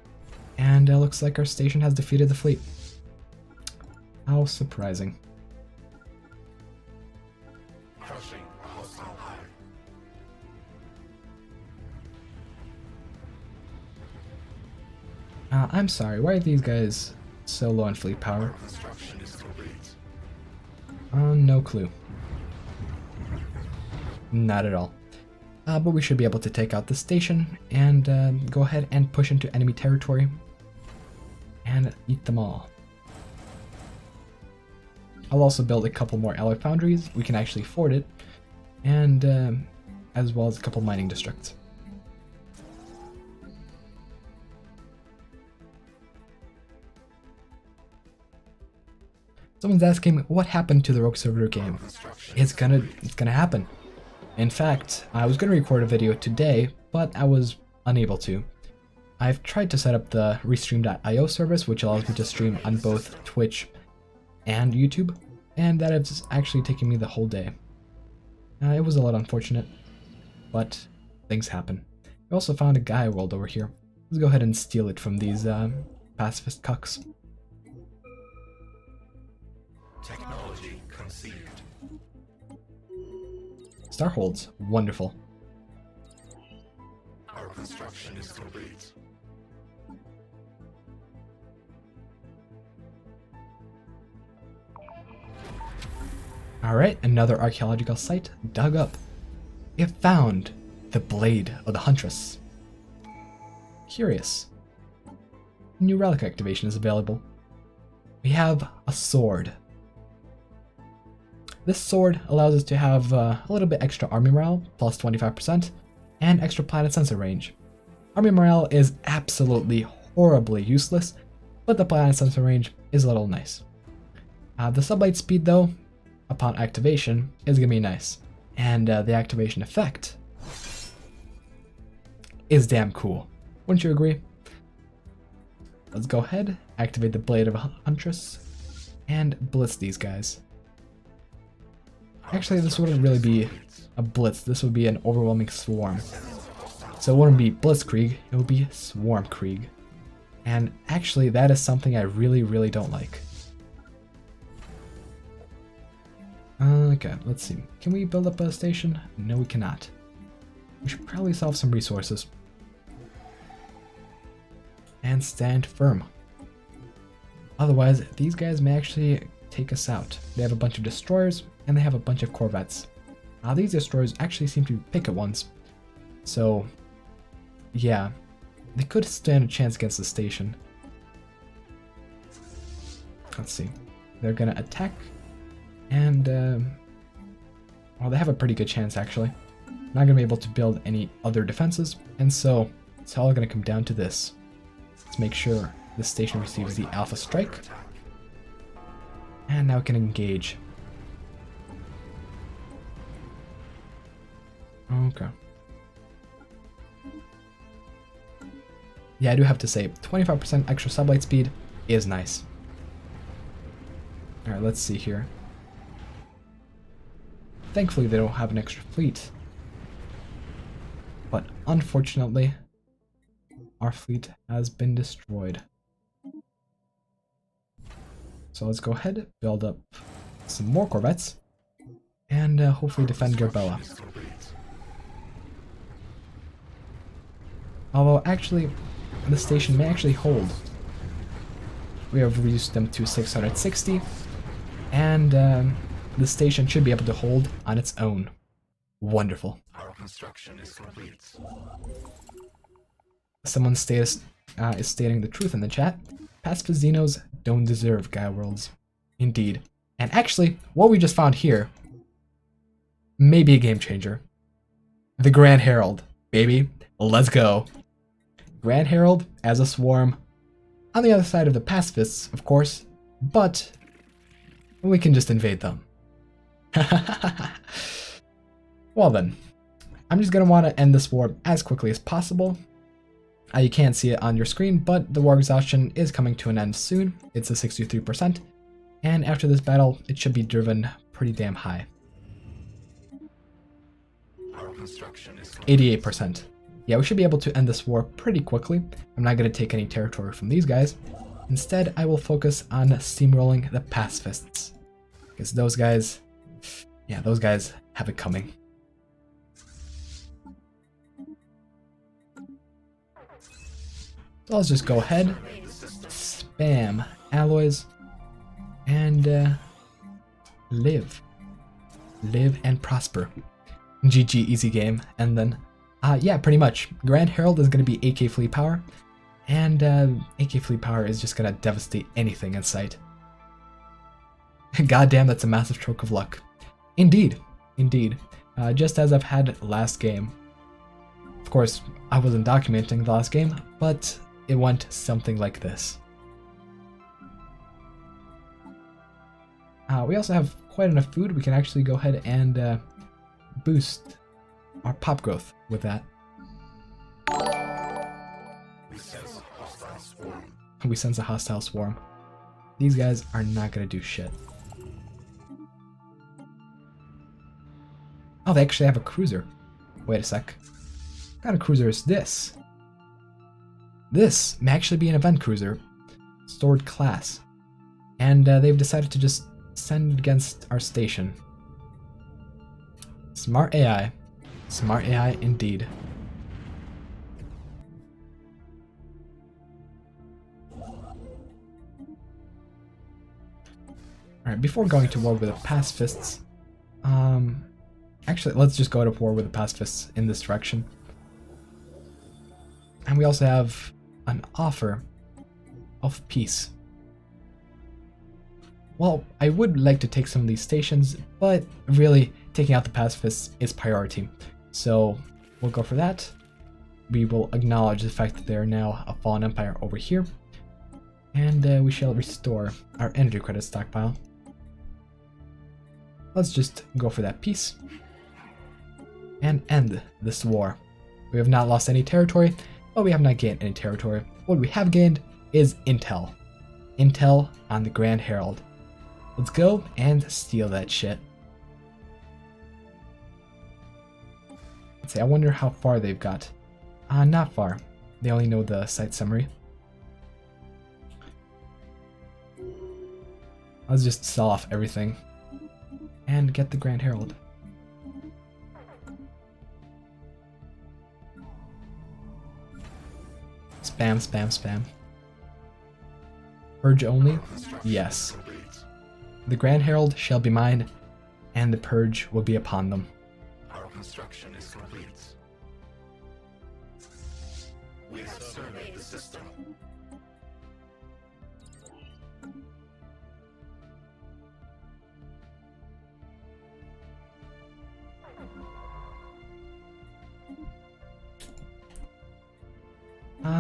and it looks like our station has defeated the fleet. How surprising. Crushing a hostile hive. I'm sorry, why are these guys so low on fleet power? Construction is complete. No clue. Not at all. But we should be able to take out the station and go ahead and push into enemy territory and eat them all. I'll also build a couple more alloy foundries. We can actually afford it, and as well as a couple mining districts. Someone's asking what happened to the Rogue Servitor game. It's gonna happen. In fact, I was going to record a video today, but I was unable to. I've tried to set up the restream.io service, which allows me to stream on both Twitch and YouTube, and that is actually taking me the whole day. It was a lot unfortunate, but things happen. I also found a Gaia world over here. Let's go ahead and steal it from these pacifist cucks. Technology conceived. Starholds, wonderful. Our construction is complete. Alright, another archaeological site dug up. We have found the blade of the Huntress. Curious. New relic activation is available. We have a sword. This sword allows us to have a little bit extra army morale, plus 25%, and extra planet sensor range. Army morale is absolutely horribly useless, but the planet sensor range is a little nice. The sublight speed, though, upon activation, is going to be nice. And the activation effect is damn cool. Wouldn't you agree? Let's go ahead, activate the Blade of Huntress, and blitz these guys. Actually, this wouldn't really be a blitz, this would be an overwhelming swarm. So it wouldn't be blitzkrieg, it would be swarmkrieg. And actually, that is something I really don't like. Okay, let's see. Can we build up a station? No, we cannot. We should probably solve some resources. And stand firm. Otherwise, these guys may actually take us out. They have a bunch of destroyers, and they have a bunch of corvettes. These destroyers actually seem to be picket ones. So, yeah, they could stand a chance against the station. Let's see. They're gonna attack. And, well, they have a pretty good chance, actually. Not going to be able to build any other defenses, and so it's all going to come down to this. Let's make sure this station receives the Alpha Strike. And now it can engage. Okay. Yeah, I do have to say, 25% extra sublight speed is nice. Alright, let's see here. Thankfully, they don't have an extra fleet. But unfortunately, our fleet has been destroyed. So let's go ahead, build up some more corvettes, and hopefully defend Gerbella. Although, actually, the station may actually hold. We have reduced them to 660, and the station should be able to hold on its own. Wonderful. Our construction is complete. Someone is stating the truth in the chat. Pacifist Xenos don't deserve Gaia worlds. Indeed. And actually, what we just found here may be a game changer. The Grand Herald, baby. Let's go. Grand Herald as a swarm. On the other side of the pacifists, of course, but we can just invade them. Well then, I'm just going to want to end this war as quickly as possible. You can't see it on your screen, but the war exhaustion is coming to an end soon. It's a 63%, and after this battle, it should be driven pretty damn high. Our construction is complete. 88%. Yeah, we should be able to end this war pretty quickly. I'm not going to take any territory from these guys. Instead, I will focus on steamrolling the pacifists. Because those guys, yeah, those guys have it coming. So let's just go ahead, spam alloys, and live and prosper. GG, easy game. And then, yeah, pretty much. Grand Herald is going to be AK Fleet Power, and AK Fleet Power is just going to devastate anything in sight. Goddamn, that's a massive stroke of luck. Indeed, indeed. Just as I've had last game. Of course, I wasn't documenting the last game, but it went something like this. We also have quite enough food. We can actually go ahead and boost our pop growth with that. We sense a hostile swarm. We sense a hostile swarm. These guys are not gonna do shit. Oh, they actually have a cruiser. Wait a sec. What kind of cruiser is this? This may actually be an event cruiser. Stored class. And they've decided to just send it against our station. Smart AI. Smart AI indeed. Alright, before going to war with the pacifists, actually, let's just go to war with the pacifists in this direction. And we also have an offer of peace. Well, I would like to take some of these stations, but really, taking out the pacifists is priority. So, we'll go for that. We will acknowledge the fact that they are now a fallen empire over here. And we shall restore our energy credit stockpile. Let's just go for that peace. And end this war. We have not lost any territory, but we have not gained any territory. What we have gained is intel. Intel on the Grand Herald. Let's go and steal that shit. Let's see, I wonder how far they've got. Not far. They only know the site summary. Let's just sell off everything. And get the Grand Herald. Spam, spam, spam. Purge only? Yes. The Grand Herald shall be mine, and the purge will be upon them. Our construction is complete. We have surveyed the system.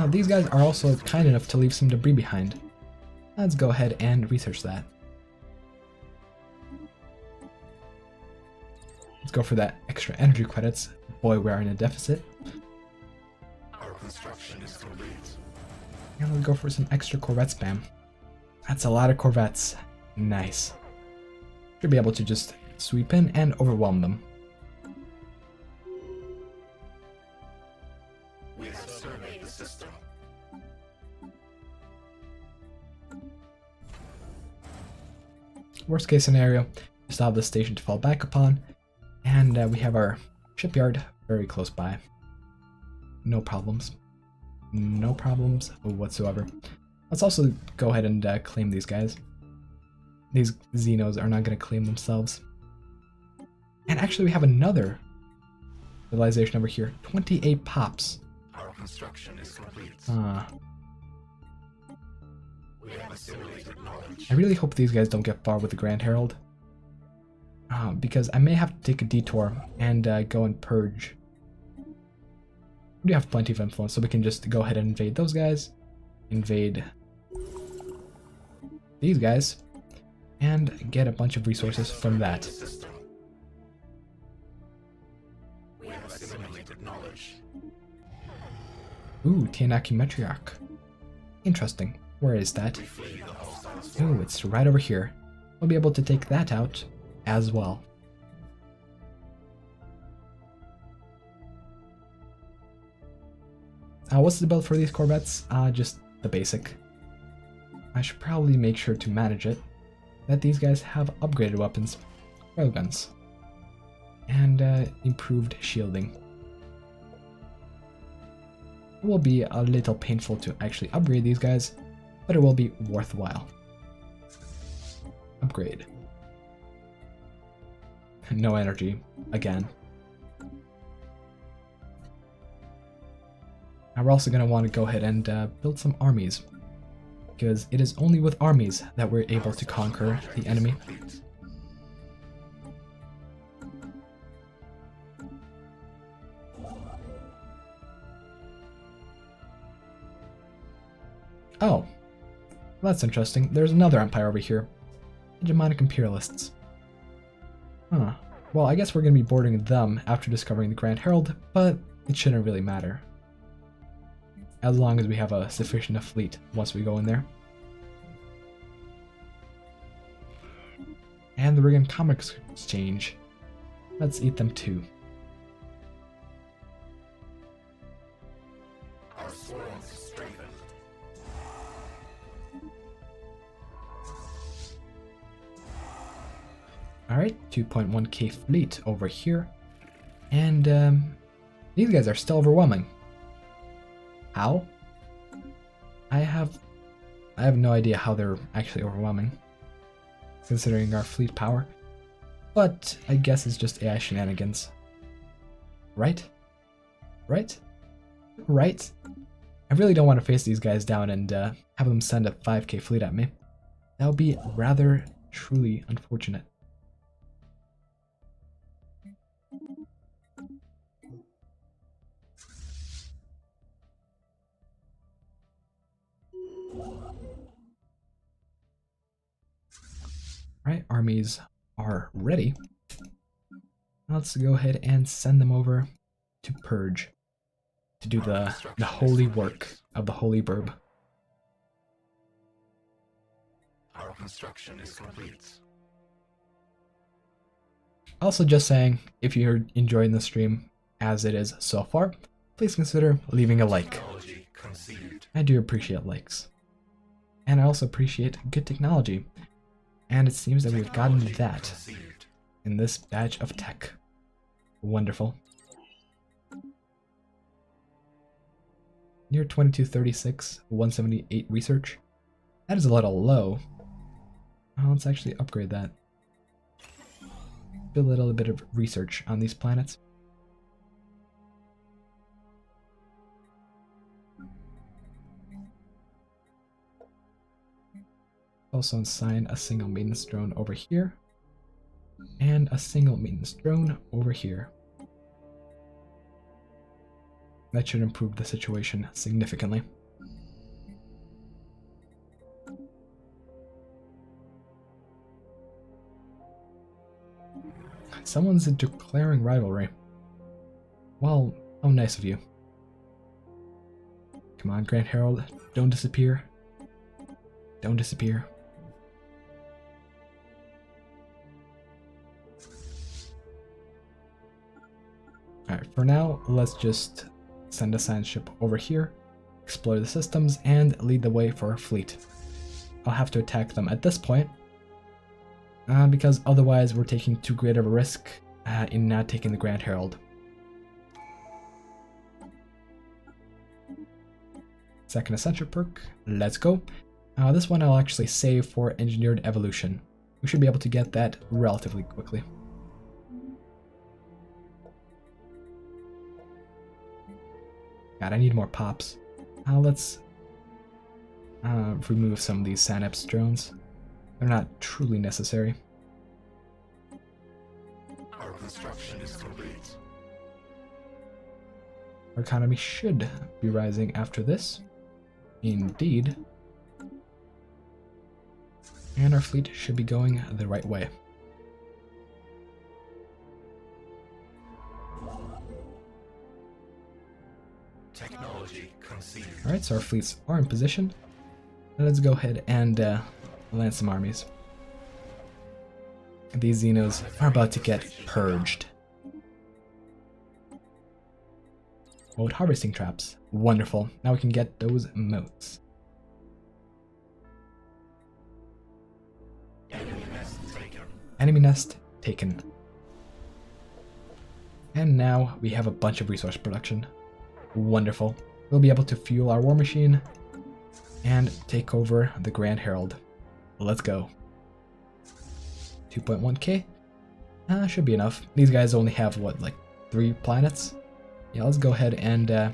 These guys are also kind enough to leave some debris behind. Let's go ahead and research that. Let's go for that extra energy credits. Boy, we're in a deficit. Our construction is complete. And let's go for some extra Corvette spam. That's a lot of Corvettes. Nice. Should be able to just sweep in and overwhelm them. We have surveyed the system. Worst case scenario, just have the station to fall back upon, and we have our shipyard very close by. No problems. No problems whatsoever. Let's also go ahead and claim these guys. These Xenos are not going to claim themselves. And actually we have another civilization over here. 28 pops. Our construction is complete. We have assimilated knowledge. I really hope these guys don't get far with the Grand Herald. Because I may have to take a detour and go and purge. We do have plenty of influence, so we can just go ahead and invade those guys. Invade these guys. And get a bunch of resources from that. We have assimilated knowledge. Ooh, Tianaki Matriarch. Interesting. Where is that? Ooh, it's right over here. We'll be able to take that out as well. What's the build for these Corvettes? Just the basic. I should probably make sure to manage it. That these guys have upgraded weapons, railguns, and improved shielding. It will be a little painful to actually upgrade these guys, but it will be worthwhile. Upgrade. No energy, again. Now we're also going to want to go ahead and build some armies, because it is only with armies that we're able to conquer the enemy. Oh, that's interesting. There's another empire over here. Hegemonic Imperialists. Huh. Well, I guess we're going to be boarding them after discovering the Grand Herald, but it shouldn't really matter. As long as we have a sufficient fleet once we go in there. And the Riggin Comics Exchange. Let's eat them too. Our swarms strengthen. Alright, 2.1k fleet over here. And these guys are still overwhelming. How? I have no idea how they're actually overwhelming, considering our fleet power. But I guess it's just AI shenanigans. Right? Right? Right? I really don't want to face these guys down and have them send a 5k fleet at me. That would be rather truly unfortunate. Right, armies are ready. Let's go ahead and send them over to Purge to do the holy work of the Holy Burb. Our construction is complete. Also, just saying, if you're enjoying the stream as it is so far, please consider leaving a like. Technology conceived. I do appreciate likes. And I also appreciate good technology. And it seems that we've gotten that Conceived. in this batch of tech. Wonderful. Near 2236, 178 research. That is a little low. Let's actually upgrade that. Do a little bit of research on these planets. Also assign a single maintenance drone over here. And a single maintenance drone over here. That should improve the situation significantly. Someone's declaring rivalry. Well, how nice of you. Come on, Grand Herald, don't disappear. Don't disappear. Alright, for now, let's just send a science ship over here, explore the systems, and lead the way for our fleet. I'll have to attack them at this point, because otherwise we're taking too great of a risk in not taking the Grand Herald. Second Ascension perk, let's go. This one I'll actually save for Engineered Evolution. We should be able to get that relatively quickly. God, I need more pops. Let's remove some of these Synapse drones. They're not truly necessary. Our construction is complete. Our economy should be rising after this. Indeed. And our fleet should be going the right way. Technology conceived. Alright, so our fleets are in position. Let's go ahead and land some armies. These Xenos are about to get purged. Moat harvesting traps. Wonderful. Now we can get those moats. Enemy nest taken. Enemy nest taken. And now we have a bunch of resource production. Wonderful. We'll be able to fuel our war machine and take over the Grand Herald. Let's go. 2.1k. Should be enough. These guys only have, what, like 3 planets? Yeah, let's go ahead and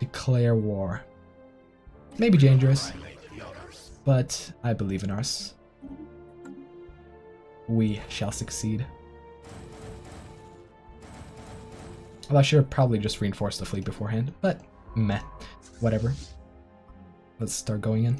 declare war. Maybe dangerous, but I believe in us. We shall succeed. Although I should have probably just reinforced the fleet beforehand, but meh, whatever. Let's start going in.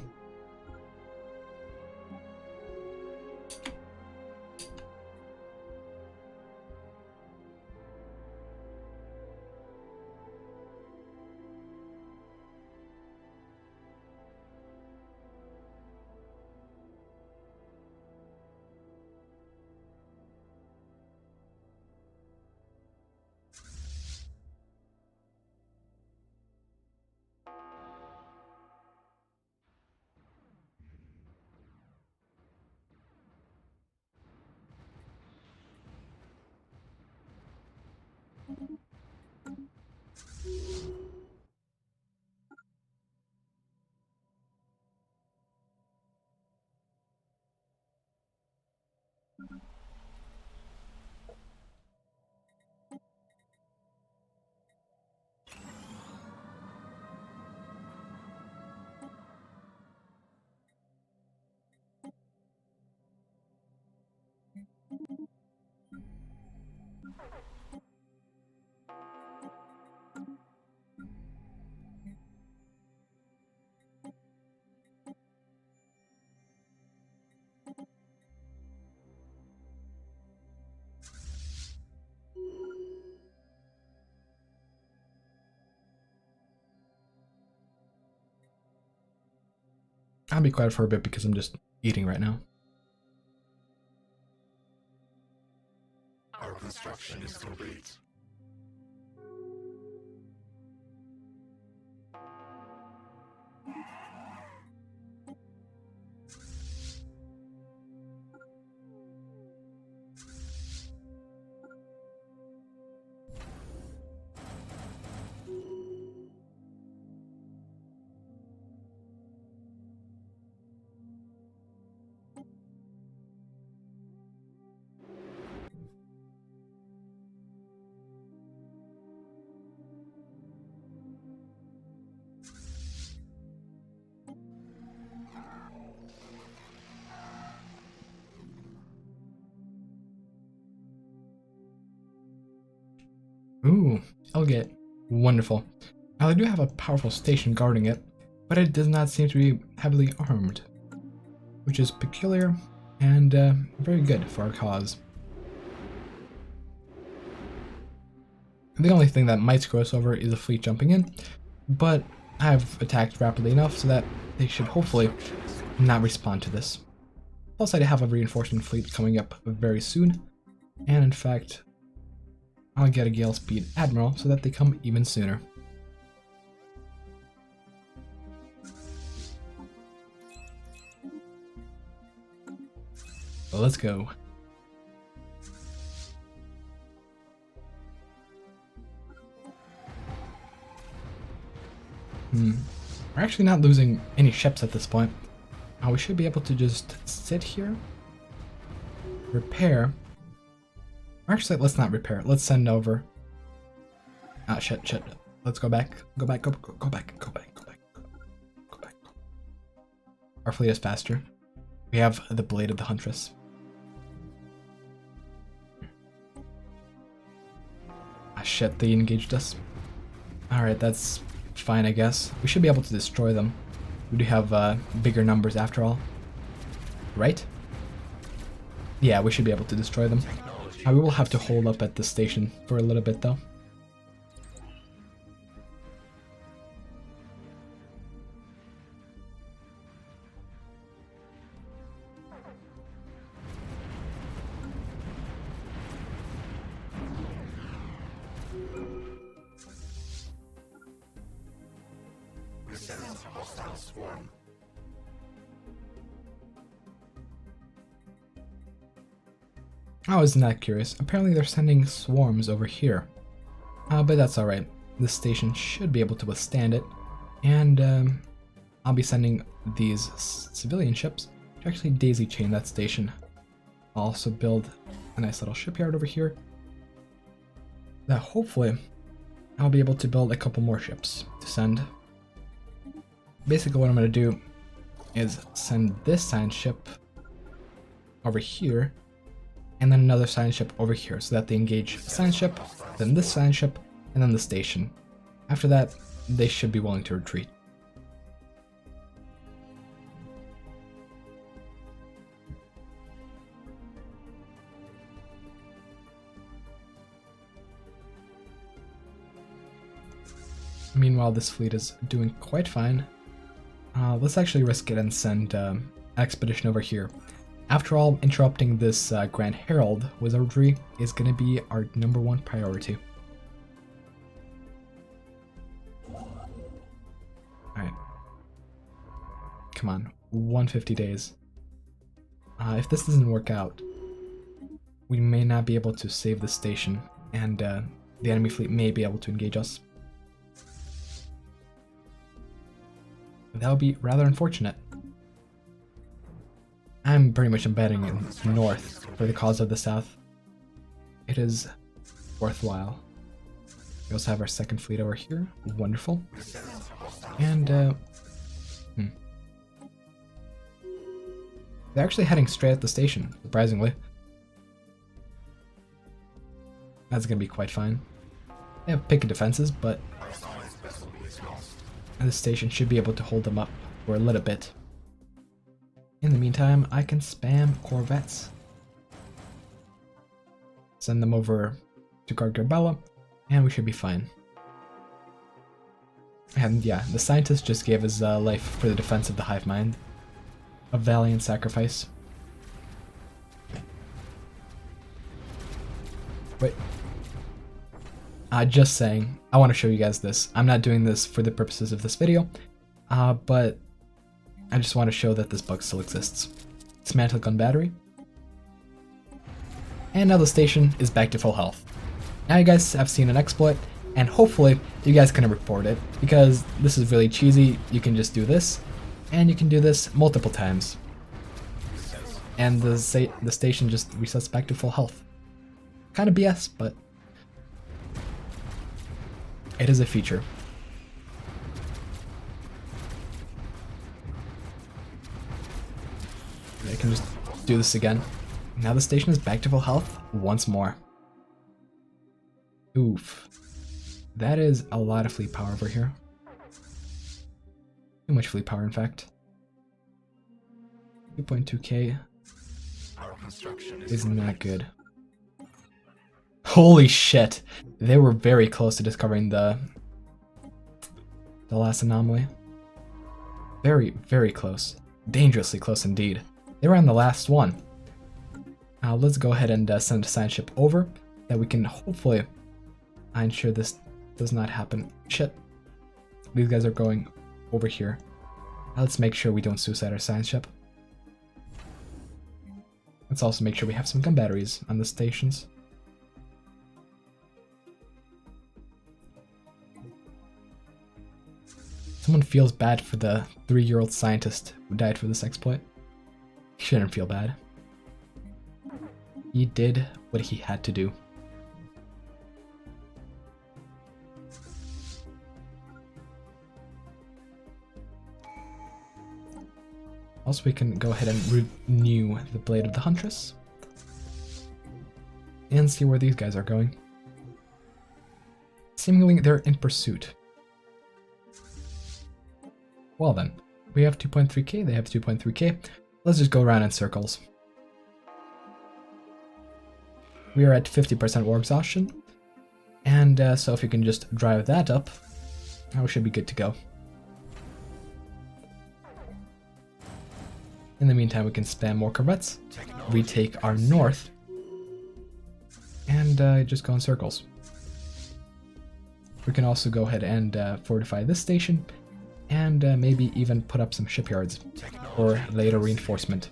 I'll be quiet for a bit because I'm just eating right now. Our construction is complete. Ooh, Elgate. Wonderful. Now, I do have a powerful station guarding it, but it does not seem to be heavily armed, which is peculiar and very good for our cause. The only thing that might screw us over is a fleet jumping in, but I've attacked rapidly enough so that they should hopefully not respond to this. Plus, I have a reinforcement fleet coming up very soon, and in fact, I'll get a Gale Speed Admiral so that they come even sooner. So let's go. We're actually not losing any ships at this point. We should be able to just sit here, repair. Actually, let's not repair. Let's send over. Ah, shit. Let's go back. Go back. Our fleet is faster. We have the Blade of the Huntress. Ah, shit, they engaged us. Alright, that's fine, I guess. We should be able to destroy them. We do have bigger numbers after all. Right? Yeah, we should be able to destroy them. We will have to hold up at the station for a little bit, though. We sense hostile swarm. I was not curious. Apparently they're sending swarms over here. But that's alright. This station should be able to withstand it. And I'll be sending these civilian ships to actually daisy chain that station. I'll also build a nice little shipyard over here. That hopefully I'll be able to build a couple more ships to send. Basically what I'm going to do is send this science ship over here, and then another science ship over here, so that they engage the science ship, then this science ship, and then the station. After that, they should be willing to retreat. Meanwhile, this fleet is doing quite fine. Let's actually risk it and send an expedition over here. After all, interrupting this Grand Herald wizardry is going to be our #1 priority. Alright. Come on, 150 days. If this doesn't work out, we may not be able to save the station, and the enemy fleet may be able to engage us. That would be rather unfortunate. I'm pretty much embedding in north for the cause of the south. It is worthwhile. We also have our second fleet over here. Wonderful. And they're actually heading straight at the station, surprisingly. That's gonna be quite fine. They have picket defenses, but the station should be able to hold them up for a little bit. In the meantime, I can spam corvettes. Send them over to guard Garbella, and we should be fine. And yeah, the scientist just gave his life for the defense of the hive mind, A valiant sacrifice. Wait. Just saying, I want to show you guys this. I'm not doing this for the purposes of this video, but I just want to show that this bug still exists. Dismantle gun battery. And now the station is back to full health. Now you guys have seen an exploit, and hopefully you guys can report it, because this is really cheesy. You can just do this, and you can do this multiple times. And the station just resets back to full health. Kind of BS, but it is a feature. I can just do this again. Now the station is back to full health once more. Oof. That is a lot of fleet power over here. Too much fleet power, in fact. 2.2k is not good. Holy shit! They were very close to discovering the last anomaly. Very, very close. Dangerously close indeed. They were on the last one. Now let's go ahead and send a science ship over, that we can hopefully ensure this does not happen. Shit. These guys are going over here. Now let's make sure we don't suicide our science ship. Let's also make sure we have some gun batteries on the stations. Someone feels bad for the 3-year-old scientist who died for this exploit. He shouldn't feel bad. He did what he had to do. Also, we can go ahead and renew the Blade of the Huntress. And see where these guys are going. Seemingly, they're in pursuit. Well then, we have 2.3k, they have 2.3k. Let's just go around in circles. We are at 50% war exhaustion. And so if you can just drive that up, we should be good to go. In the meantime, we can spam more corvettes, retake our north, and just go in circles. We can also go ahead and fortify this station, and maybe even put up some shipyards for later reinforcement.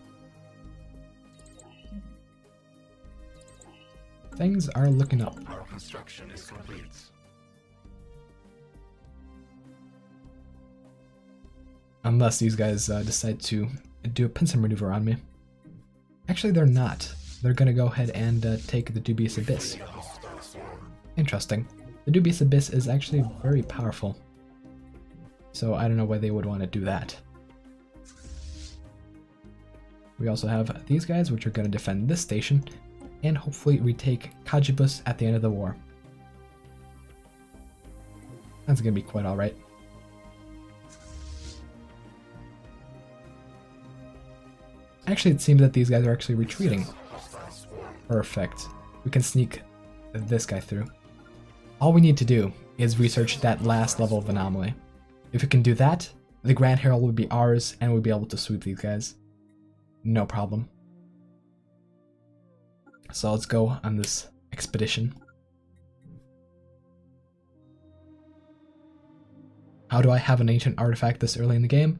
Things are looking up. Our construction is complete. Unless these guys decide to do a pincer maneuver on me. Actually, they're not. They're gonna go ahead and take the Dubious Abyss. Interesting. The Dubious Abyss is actually very powerful. So I don't know why they would want to do that. We also have these guys, which are going to defend this station, and hopefully retake Kajibus at the end of the war. That's going to be quite alright. Actually, it seems that these guys are actually retreating. Perfect. We can sneak this guy through. All we need to do is research that last level of anomaly. If we can do that, the Grand Herald will be ours, and we'll be able to sweep these guys. No problem. So let's go on this expedition. How do I have an ancient artifact this early in the game?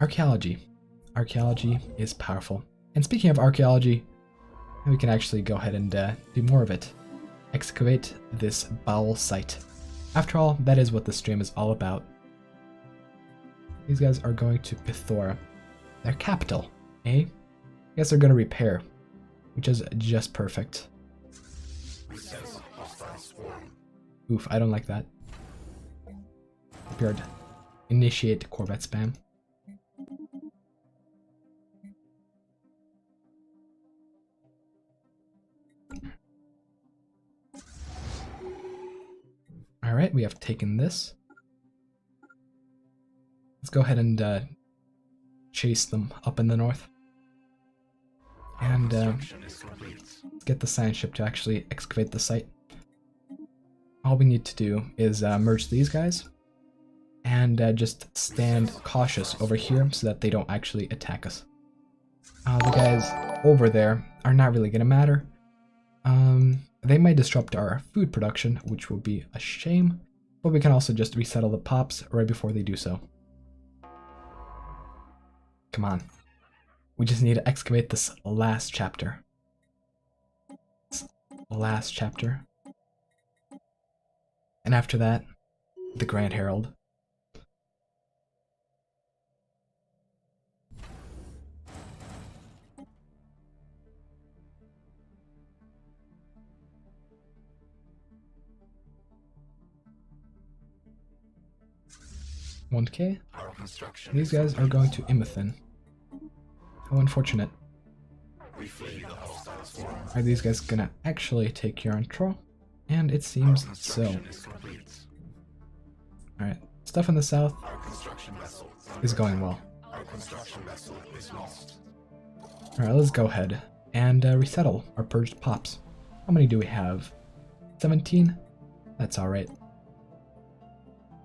Archaeology. Archaeology is powerful. And speaking of archaeology, we can actually go ahead and do more of it. Excavate this BAOL site. After all, that is what this stream is all about. These guys are going to Pithora, their capital, eh? I guess they're going to repair, which is just perfect. Oof, I don't like that. Prepared. Initiate Corvette spam. Alright, we have taken this. Let's go ahead and chase them up in the north. And let's get the science ship to actually excavate the site. All we need to do is merge these guys. and just stand cautious over here so that they don't actually attack us. The guys over there are not really gonna matter. They might disrupt our food production, which will be a shame, but we can also just resettle the pops right before they do so. Come on. We just need to excavate this last chapter. Last chapter. And after that, the Grand Herald. $1K. These guys are going to Imathan. How unfortunate. Are these guys gonna actually take your control? And it seems so. Alright, stuff in the south is going well. Alright, let's go ahead and resettle our purged pops. How many do we have? 17? That's alright.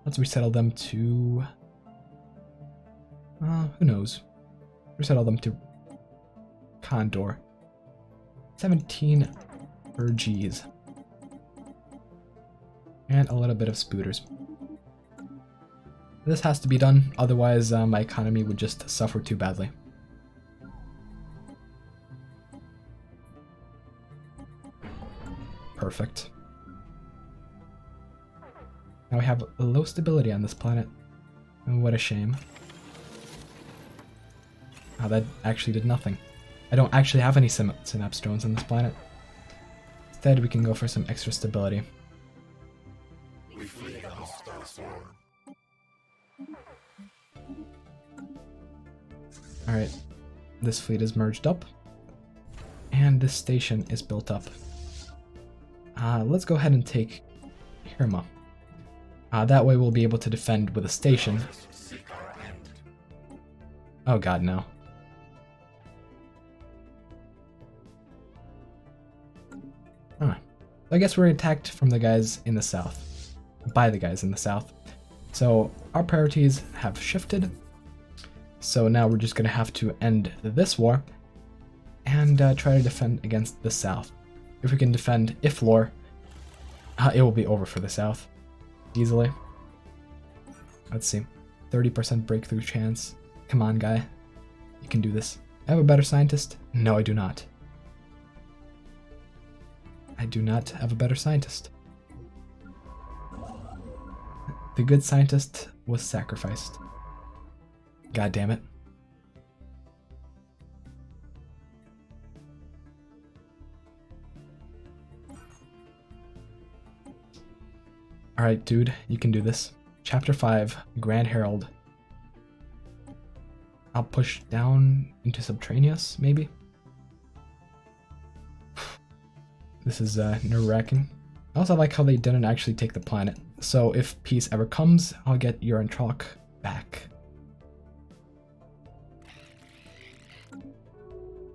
Let's resettle them to... who knows? Resettle them to Condor. 17 Urges. And a little bit of Spooters. This has to be done, otherwise my economy would just suffer too badly. Perfect. Now we have low stability on this planet. And what a shame. Oh, that actually did nothing. I don't actually have any synapse drones on this planet. Instead, we can go for some extra stability. Alright, this fleet is merged up. And this station is built up. Let's go ahead and take Hirma. That way we'll be able to defend with a station. Oh god, no. Huh. I guess we're attacked from the guys in the south. By the guys in the south. So our priorities have shifted. So now we're just gonna have to end this war and try to defend against the south. If we can defend Iflor, it will be over for the south. Easily. Let's see. 30% breakthrough chance. Come on, guy. You can do this. I have a better scientist? No, I do not. I do not have a better scientist. The good scientist was sacrificed. God damn it. Alright, dude, you can do this. Chapter 5, Grand Herald. I'll push down into Subterraneous, maybe? This is nerve-wracking. I also like how they didn't actually take the planet. So if peace ever comes, I'll get Urantrock back.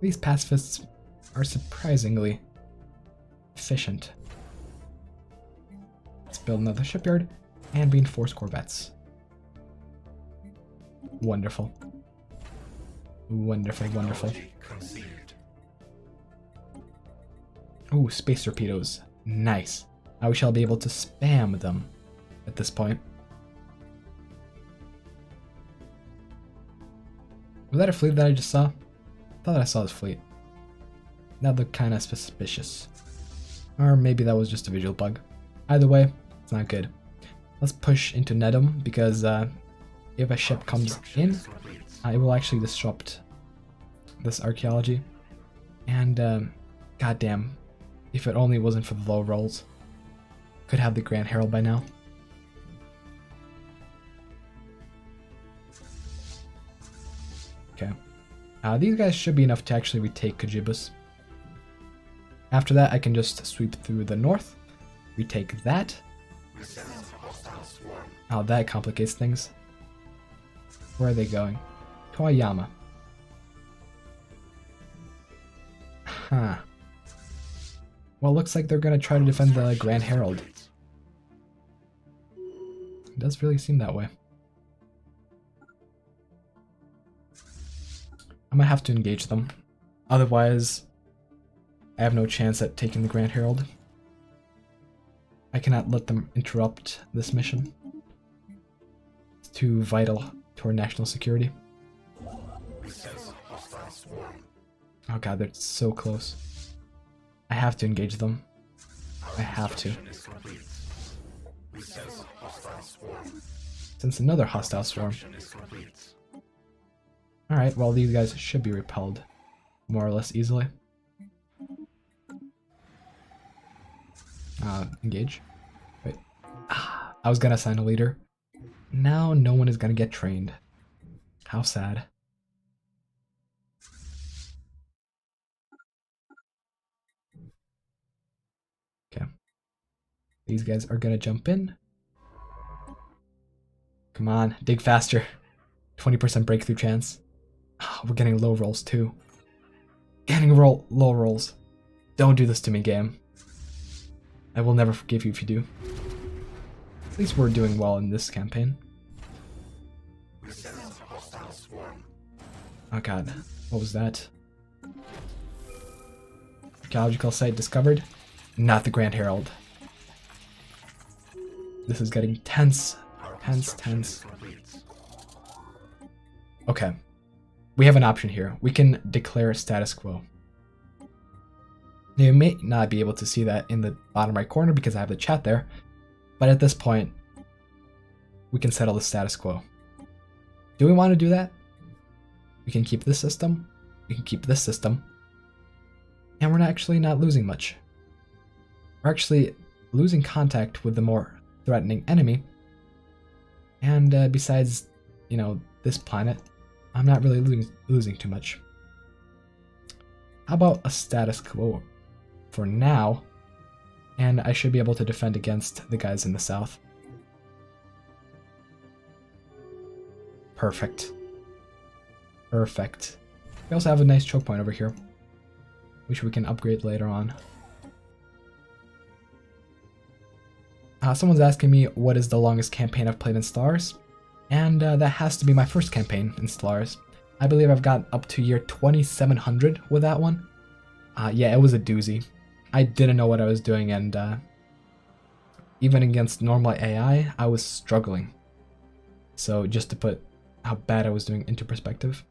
These pacifists are surprisingly efficient. Let's build another shipyard and reinforce corvettes. Wonderful. Wonderful, wonderful. Ooh, space torpedoes. Nice. Now we shall be able to spam them at this point. Was that a fleet that I just saw? I thought I saw this fleet. That looked kind of suspicious. Or maybe that was just a visual bug. Either way, it's not good. Let's push into Nedum because if a ship comes in, it will actually disrupt this archaeology. And goddamn, if it only wasn't for the low rolls, could have the Grand Herald by now. Okay. These guys should be enough to actually retake Kajibus. After that, I can just sweep through the north, retake that. Oh, that complicates things. Where are they going? Toyama. Huh. Well, looks like they're gonna try to defend the Grand Herald. It does really seem that way. I'm gonna have to engage them. Otherwise, I have no chance at taking the Grand Herald. I cannot let them interrupt this mission. It's too vital to our national security. Oh god, they're so close. I have to engage them. I have to. Since another hostile swarm. Alright, well these guys should be repelled more or less easily. Engage. Wait. I was gonna assign a leader. Now no one is gonna get trained. How sad. Okay. These guys are gonna jump in. Come on, dig faster. 20% breakthrough chance. We're getting low rolls too. Getting low rolls. Don't do this to me, game. I will never forgive you if you do. At least we're doing well in this campaign. Oh god, what was that? Archaeological site discovered. Not the Grand Herald. This is getting tense. Tense. Okay. We have an option here. We can declare status quo. Now, you may not be able to see that in the bottom right corner because I have the chat there, but at this point, we can settle the status quo. Do we want to do that? We can keep this system, we can keep this system, and we're actually not losing much. We're actually losing contact with the more threatening enemy, and besides, you know, this planet, I'm not really losing too much. How about a status quo for now, and I should be able to defend against the guys in the south. Perfect. Perfect. We also have a nice choke point over here, which we can upgrade later on. Someone's asking me what is the longest campaign I've played in Stellaris, and that has to be my first campaign in Stellaris. I believe I've got up to year 2700 with that one. Yeah, it was a doozy. I didn't know what I was doing, and even against normal AI, I was struggling. So just to put how bad I was doing into perspective.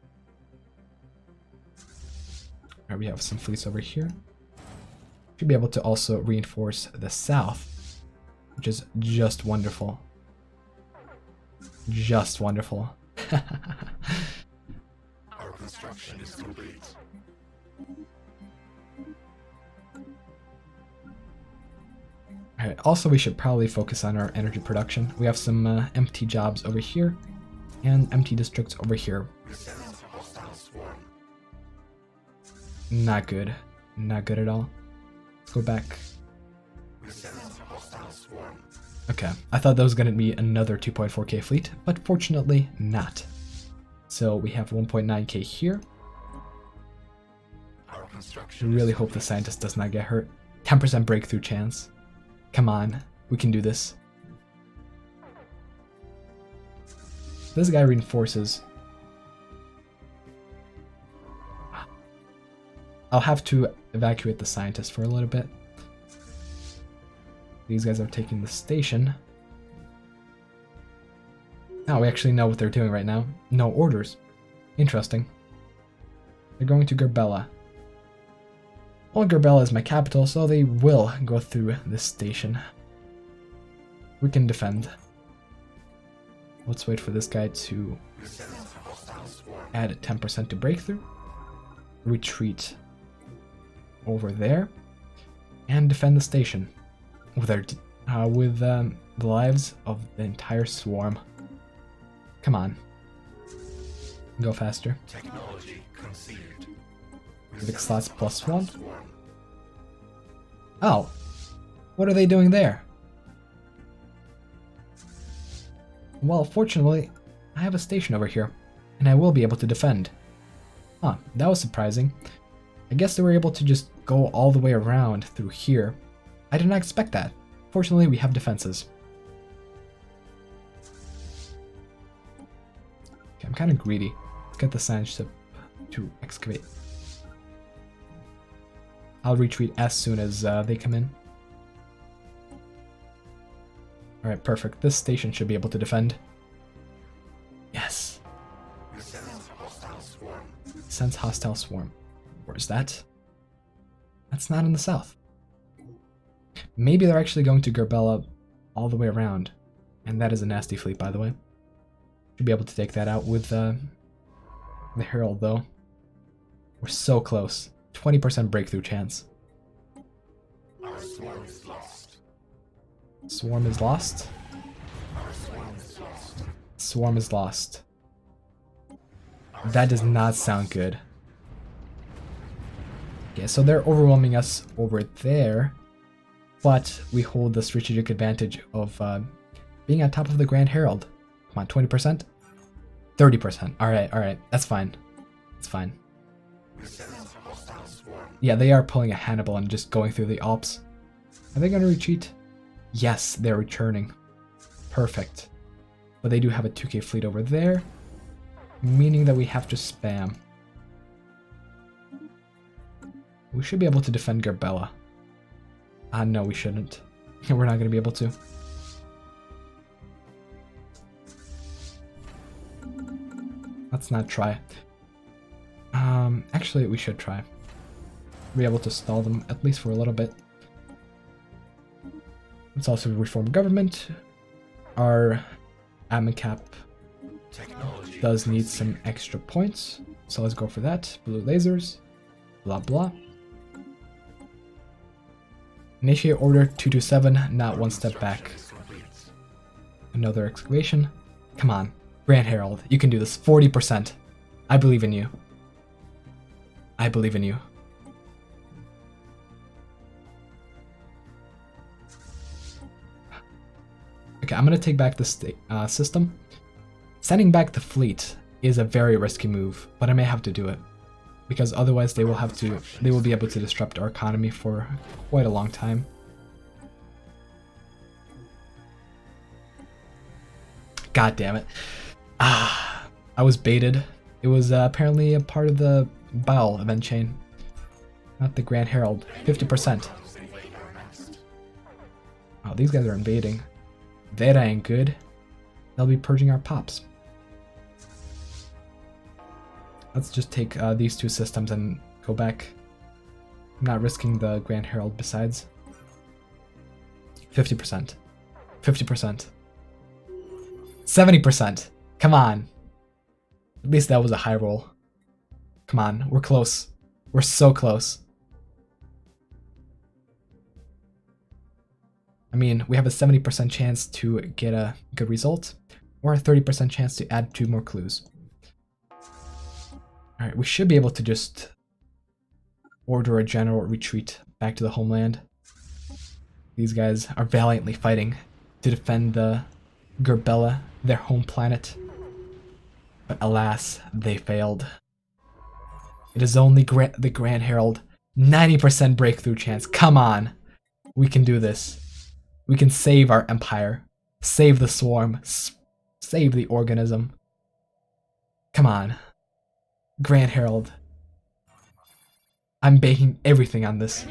Alright, we have some fleets over here. Should be able to also reinforce the south, which is just wonderful. Just wonderful. Our construction is complete. Alright, also we should probably focus on our energy production. We have some empty jobs over here, and empty districts over here. Not good. Not good at all. Let's go back. Okay, I thought that was going to be another 2.4k fleet, but fortunately not. So we have 1.9k here. I really hope the scientist does not get hurt. 10% breakthrough chance. Come on, we can do this. This guy reinforces. I'll have to evacuate the scientist for a little bit. These guys are taking the station. Now we actually know what they're doing right now. No orders. Interesting. They're going to Gerbella. Well, Gerbella is my capital, so they will go through this station. We can defend. Let's wait for this guy to add 10% to breakthrough. Retreat over there. And defend the station. With the lives of the entire swarm. Come on. Go faster. Technology conceived. Civic slots +1. Oh. What are they doing there? Well, fortunately, I have a station over here, and I will be able to defend. Huh, that was surprising. I guess they were able to just go all the way around through here. I did not expect that. Fortunately, we have defenses. Okay, I'm kind of greedy. Let's get the science ship to excavate. I'll retreat as soon as they come in. Alright, perfect. This station should be able to defend. Yes. Sense hostile swarm. Where's that? That's not in the south. Maybe they're actually going to Gerbella all the way around. And that is a nasty fleet, by the way. Should be able to take that out with the Herald, though. We're so close. 20% breakthrough chance. Our swarm is lost. Swarm is lost? Our swarm is lost. Swarm is lost. That does not sound good. Okay, so they're overwhelming us over there, but we hold the strategic advantage of being on top of the Grand Herald. Come on, 20%? 30%. Alright, that's fine. It's fine. Yeah, they are pulling a Hannibal and just going through the Alps. Are they going to retreat? Yes, they're returning. Perfect. But they do have a 2k fleet over there, meaning that we have to spam. We should be able to defend Gerbella. No, we shouldn't. We're not going to be able to. Let's not try. Actually, we should try. Be able to stall them, at least for a little bit. Let's also reform government. Our admin cap does need some extra points, so let's go for that. Blue lasers, blah blah. Initiate order 227, not one step back. Another excavation. Come on, Grand Herald, you can do this. 40%. I believe in you. I believe in you. Okay, I'm gonna take back the system. Sending back the fleet is a very risky move, but I may have to do it because otherwise they will be able to disrupt our economy for quite a long time. God damn it! I was baited. It was apparently a part of the BAOL event chain, not the Grand Herald. 50%. Oh, these guys are invading. That ain't good. They'll be purging our pops. Let's just take these two systems and go back. I'm not risking the Grand Herald besides. 50%. 50%. 70%. Come on. At least that was a high roll. Come on, we're close. We're so close. I mean, we have a 70% chance to get a good result, or a 30% chance to add 2 more clues. Alright, we should be able to just order a general retreat back to the homeland. These guys are valiantly fighting to defend the Gerbella, their home planet. But alas, they failed. It is only the Grand Herald. 90% breakthrough chance. Come on! We can do this. We can save our empire. Save the swarm. Save the organism. Come on. Grand Herald. I'm baking everything on this.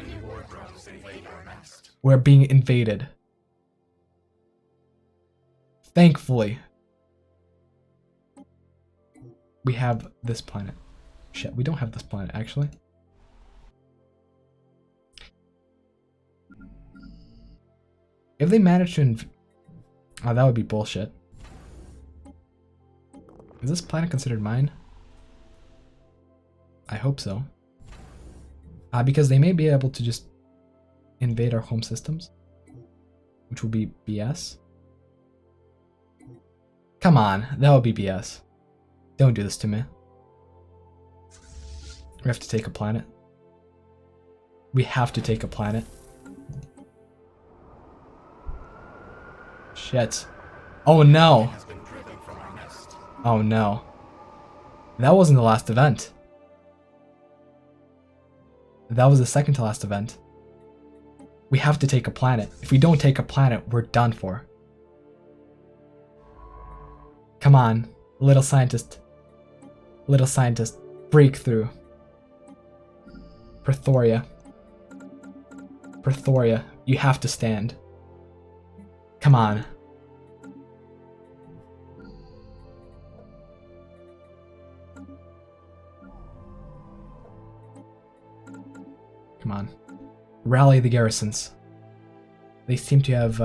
We're being invaded. Thankfully, we have this planet. Shit, we don't have this planet, actually. If they manage to oh, that would be bullshit. Is this planet considered mine? I hope so. Because they may be able to just invade our home systems, which will be BS. Come on, that would be BS. Don't do this to me. We have to take a planet. We have to take a planet. Shit. Oh no. Oh no. That wasn't the last event. That was the second to last event. We have to take a planet. If we don't take a planet, we're done for. Come on, little scientist. Little scientist. Breakthrough. Pretoria. Pretoria, you have to stand. Come on. Come on. Rally the garrisons. They seem to have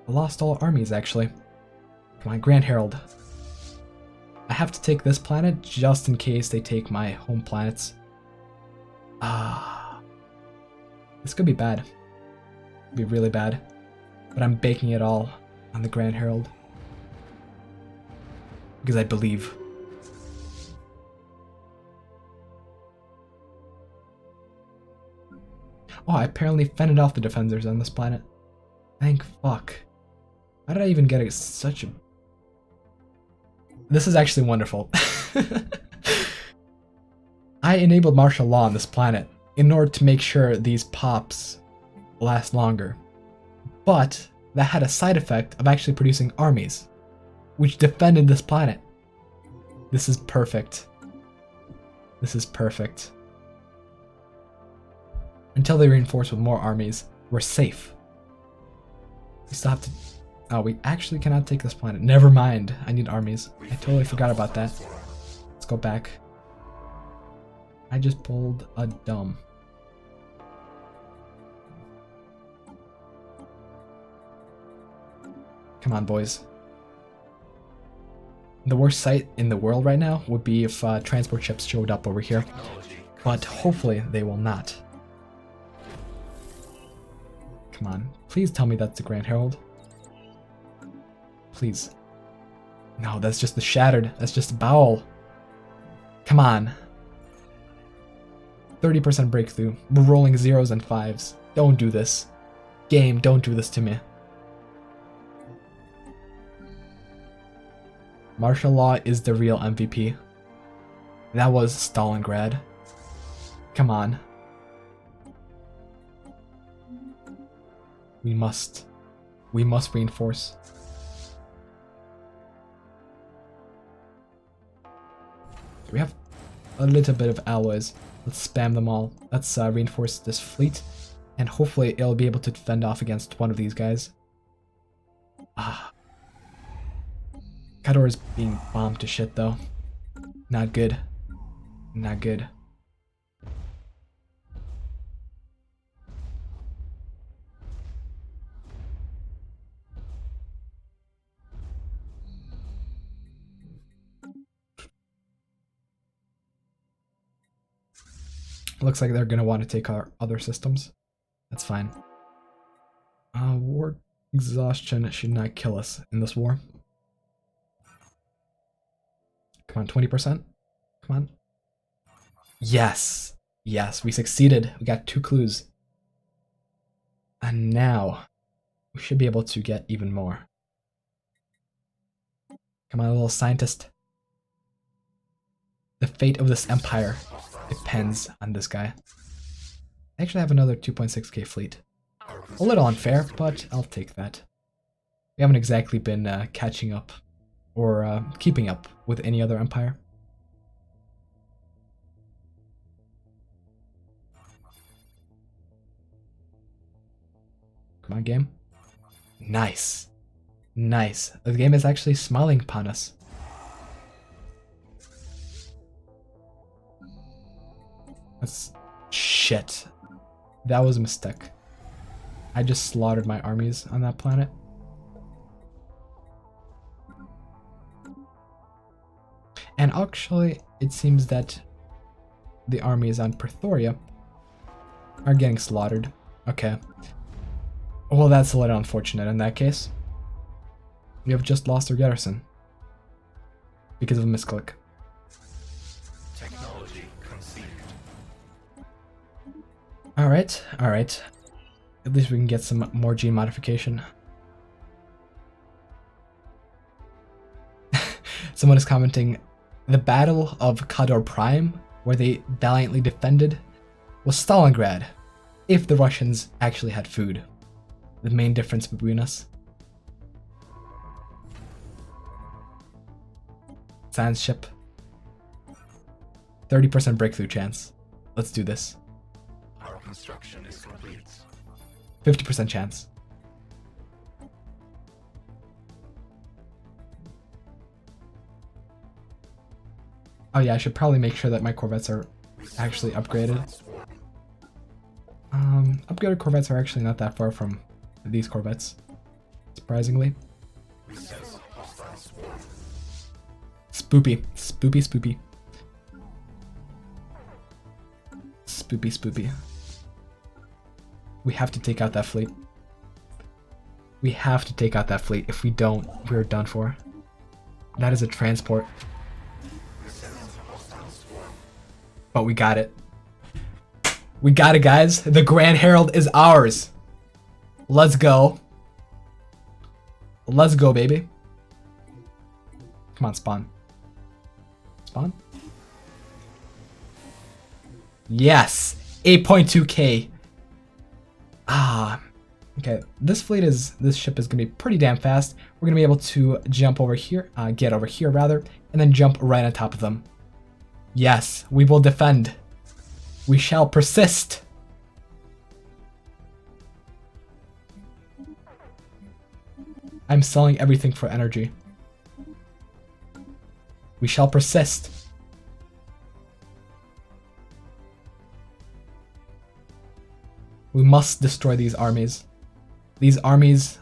lost all armies, actually. Come on, Grand Herald. I have to take this planet just in case they take my home planets. This could be bad. Could be really bad. But I'm baking it all on the Grand Herald. Because I believe. Oh, I apparently fended off the defenders on this planet. Thank fuck. How did I even get such a... This is actually wonderful. I enabled martial law on this planet in order to make sure these pops last longer. But that had a side effect of actually producing armies, which defended this planet. This is perfect. This is perfect. Until they reinforce with more armies, we're safe. We still have to... Oh, we actually cannot take this planet. Never mind. I need armies. I totally forgot about that. Let's go back. I just pulled a dumb. Come on, boys. The worst sight in the world right now would be if transport ships showed up over here. But hopefully they will not. Come on. Please tell me that's the Grand Herald. Please. No, that's just the Shattered. That's just BAOL. Come on. 30% breakthrough. We're rolling 0s and 5s. Don't do this. Game, don't do this to me. Martial law is the real MVP. That was Stalingrad. Come on. We must reinforce. We have a little bit of alloys. Let's spam them all. Let's reinforce this fleet, and hopefully it'll be able to fend off against one of these guys. Kador is being bombed to shit though. Not good. Not good. Looks like they're gonna want to take our other systems. That's fine. War exhaustion should not kill us in this war. Come on, 20%. Come on. Yes! Yes, we succeeded. We got 2 clues. And now, we should be able to get even more. Come on, little scientist. The fate of this empire depends on this guy. I actually have another 2.6k fleet. A little unfair, but I'll take that. We haven't exactly been catching up or keeping up with any other empire. Come on, game. Nice. Nice. The game is actually smiling upon us. That's... shit. That was a mistake. I just slaughtered my armies on that planet. And actually, it seems that the armies on Pretoria are getting slaughtered. Okay. Well, that's a little unfortunate in that case. We have just lost our garrison because of a misclick. Technology conceived. Alright, alright. At least we can get some more gene modification. Someone is commenting, the Battle of Kador Prime, where they valiantly defended, was Stalingrad, if the Russians actually had food. The main difference between us. Science ship. 30% breakthrough chance. Let's do this. Our construction is complete. 50% chance. Oh yeah, I should probably make sure that my corvettes are actually upgraded. Upgraded corvettes are actually not that far from these corvettes, surprisingly. Spoopy, spoopy, spoopy. Spoopy, spoopy. We have to take out that fleet. We have to take out that fleet. If we don't, we're done for. That is a transport. But we got it. We got it, guys. The Grand Herald is ours. Let's go. Let's go, baby. Come on, spawn. Spawn? Yes! 8.2k. Ah. Okay, this ship is gonna be pretty damn fast. We're gonna be able to jump over here, get over here rather, and then jump right on top of them. Yes, we will defend. We shall persist. I'm selling everything for energy. We shall persist. We must destroy these armies. These armies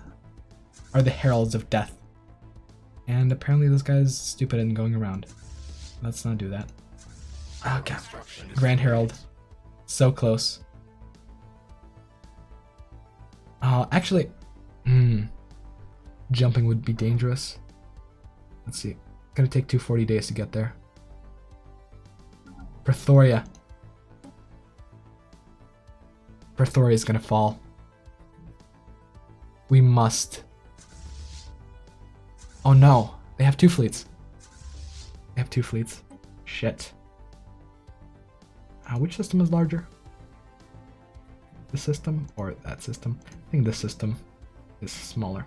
are the heralds of death. And apparently this guy's stupid and going around. Let's not do that. Okay. Grand Herald. So close. Actually, jumping would be dangerous. Let's see. It's gonna take 240 days to get there. Pretoria. Pretoria is gonna fall. We must. Oh no, they have 2 fleets. They have 2 fleets. Shit. Which system is larger? This system or that system? I think this system is smaller.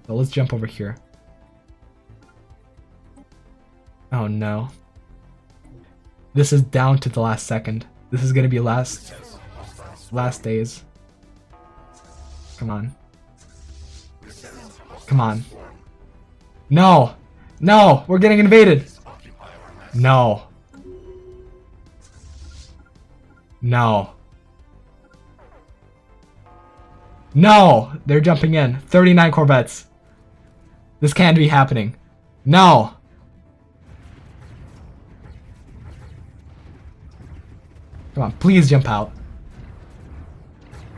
So let's jump over here. Oh no. This is down to the last second. This is gonna be last days. Come on. Come on. No! No! We're getting invaded! No. No. No! They're jumping in. 39 corvettes. This can't be happening. No! Come on, please jump out.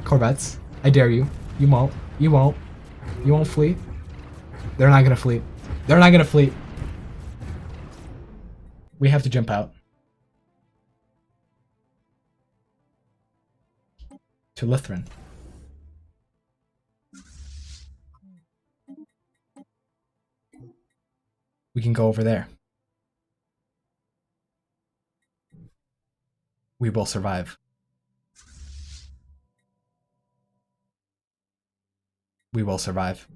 Corvettes, I dare you. You won't. You won't. You won't flee. They're not gonna flee. They're not gonna flee. We have to jump out. To Lutheran. We can go over there. We will survive. We will survive.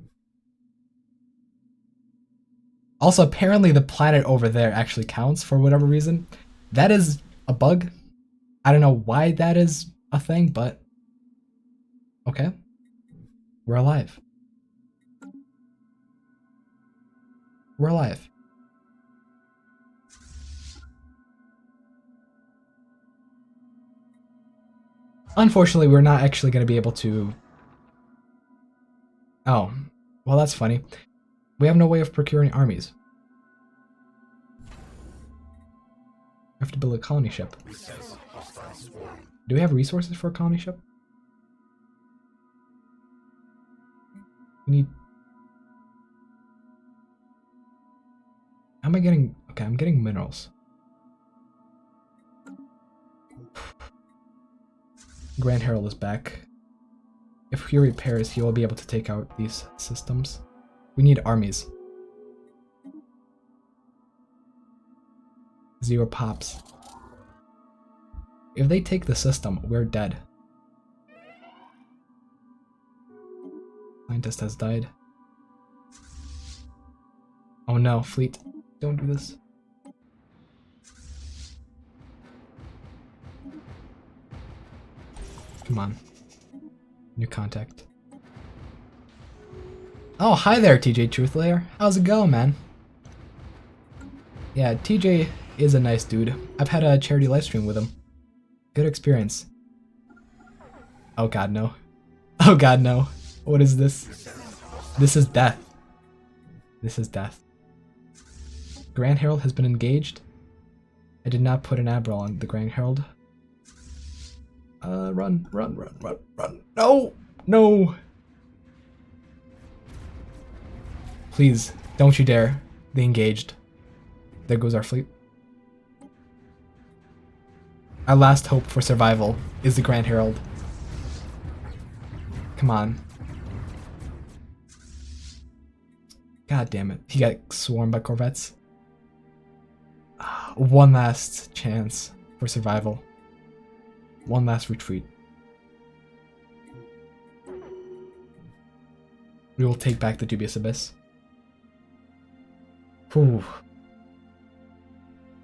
Also, apparently the planet over there actually counts for whatever reason. That is a bug. I don't know why that is a thing, but okay. We're alive. We're alive. Unfortunately, we're not actually going to be able to... Oh, well that's funny. We have no way of procuring armies. We have to build a colony ship. Do we have resources for a colony ship? We need... How am I getting... Okay, I'm getting minerals. Grand Herald is back. If he repairs, he will be able to take out these systems. We need armies. 0 pops. If they take the system, we're dead. Scientist has died. Oh no, fleet. Don't do this. Come on. New contact. Oh, hi there, TJ Truthslayer. How's it going, man? Yeah, TJ is a nice dude. I've had a charity livestream with him. Good experience. Oh god, no. Oh god, no. What is this? This is death. This is death. Grand Herald has been engaged. I did not put an Admiral on the Grand Herald. Run. No! No! Please, don't you dare. They engaged. There goes our fleet. Our last hope for survival is the Grand Herald. Come on. God damn it. He got swarmed by corvettes. One last chance for survival. One last retreat. We will take back the dubious abyss. Whew.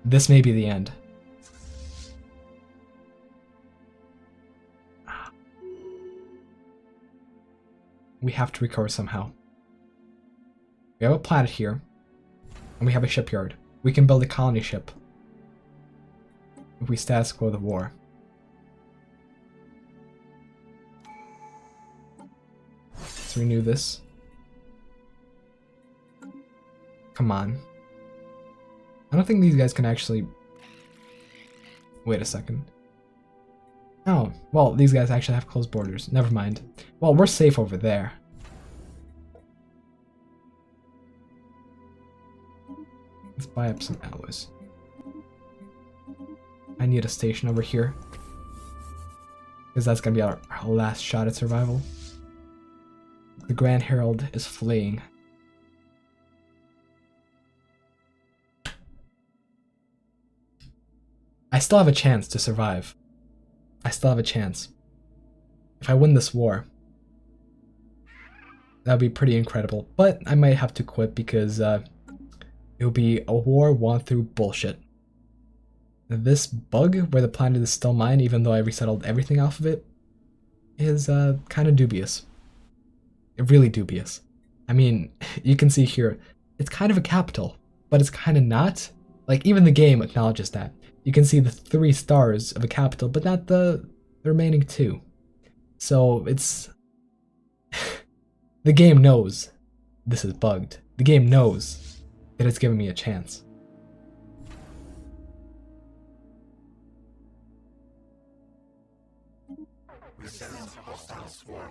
This may be the end. We have to recover somehow. We have a planet here, and we have a shipyard. We can build a colony ship if we status quo the war. Let's renew this. Come on. I don't think these guys can actually... Wait a second. Oh, well, these guys actually have closed borders. Never mind. Well, we're safe over there. Let's buy up some alloys. I need a station over here, because that's gonna be our last shot at survival. The Grand Herald is fleeing. I still have a chance to survive. I still have a chance. If I win this war, that would be pretty incredible. But I might have to quit because it will be a war won through bullshit. This bug where the planet is still mine, even though I resettled everything off of it, is kind of dubious. Really dubious. I mean, you can see here, it's kind of a capital, but it's kind of not. Like, even the game acknowledges that. You can see the 3 stars of a capital, but not the remaining 2. So it's... The game knows this is bugged. The game knows that it's giving me a chance. We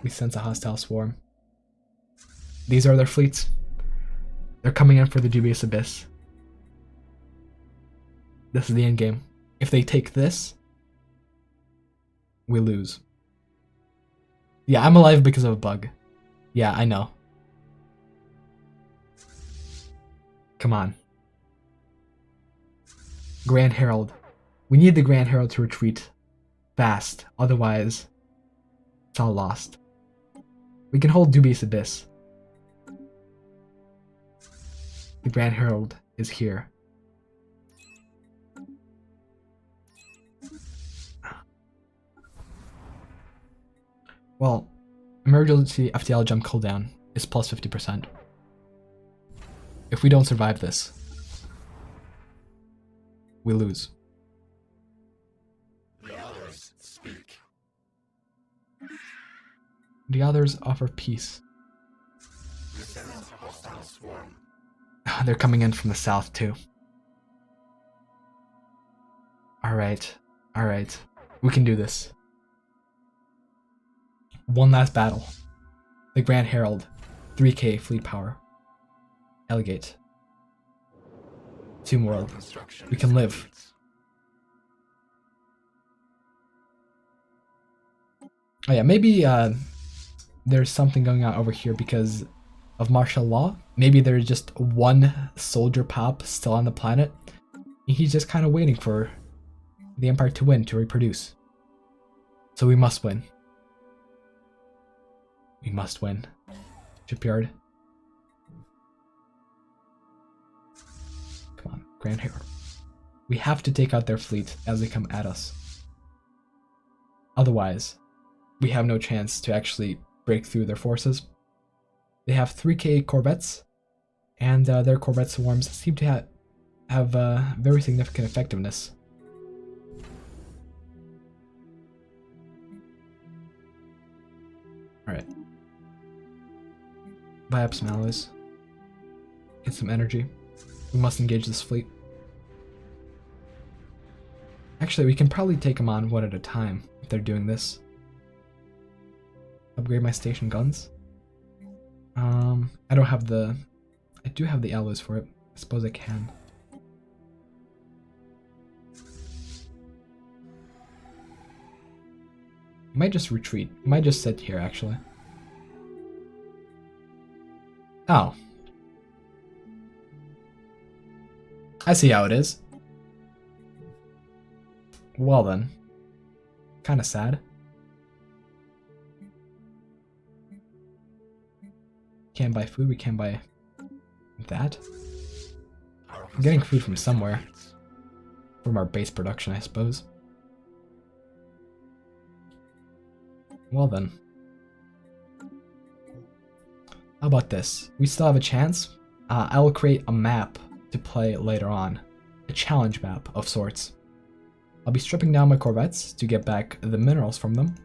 sense a hostile swarm. These are their fleets. They're coming in for the dubious abyss. This is the end game. If they take this, we lose. Yeah, I'm alive because of a bug. Yeah, I know. Come on. Grand Herald. We need the Grand Herald to retreat fast, otherwise it's all lost. We can hold dubious abyss. The Grand Herald is here. Well, emergency FTL jump cooldown is plus 50%. If we don't survive this, we lose. The others speak. The others offer peace. We sense a hostile swarm. They're coming in from the south too. Alright, alright. We can do this. One last battle. The Grand Herald. 3k fleet power. Elegate. 2 more. We can live. Oh yeah, maybe there's something going on over here because of martial law. Maybe there's just 1 soldier pop still on the planet. He's just kind of waiting for the Empire to win, to reproduce. So we must win. We must win. Shipyard. Come on, Grand Herald. We have to take out their fleet as they come at us. Otherwise, we have no chance to actually break through their forces. They have 3k corvettes, and their corvette swarms seem to have very significant effectiveness. Alright. Buy up some alloys. Get some energy. We must engage this fleet. Actually, we can probably take them on one at a time if they're doing this. Upgrade my station guns. I don't have the... I do have the alloys for it. I suppose I can. You might just retreat. You might just sit here, actually. Oh. I see how it is. Well then. Kinda sad. Can't buy food, we can't buy that. I'm getting food from somewhere. From our base production, I suppose. Well then. How about this? We still have a chance. I will create a map to play later on. A challenge map of sorts. I'll be stripping down my corvettes to get back the minerals from them.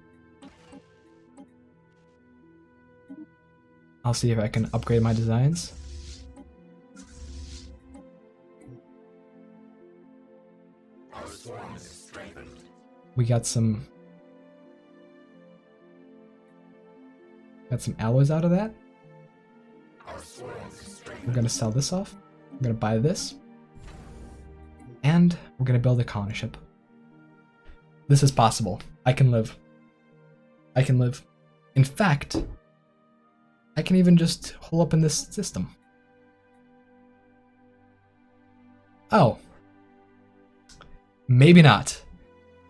I'll see if I can upgrade my designs. Our swarm is strengthened. We got some alloys out of that. Our swarm is strengthened. We're gonna sell this off. We're gonna buy this. And we're gonna build a colony ship. This is possible. I can live. I can live. In fact, I can even just hole up in this system. Oh. Maybe not.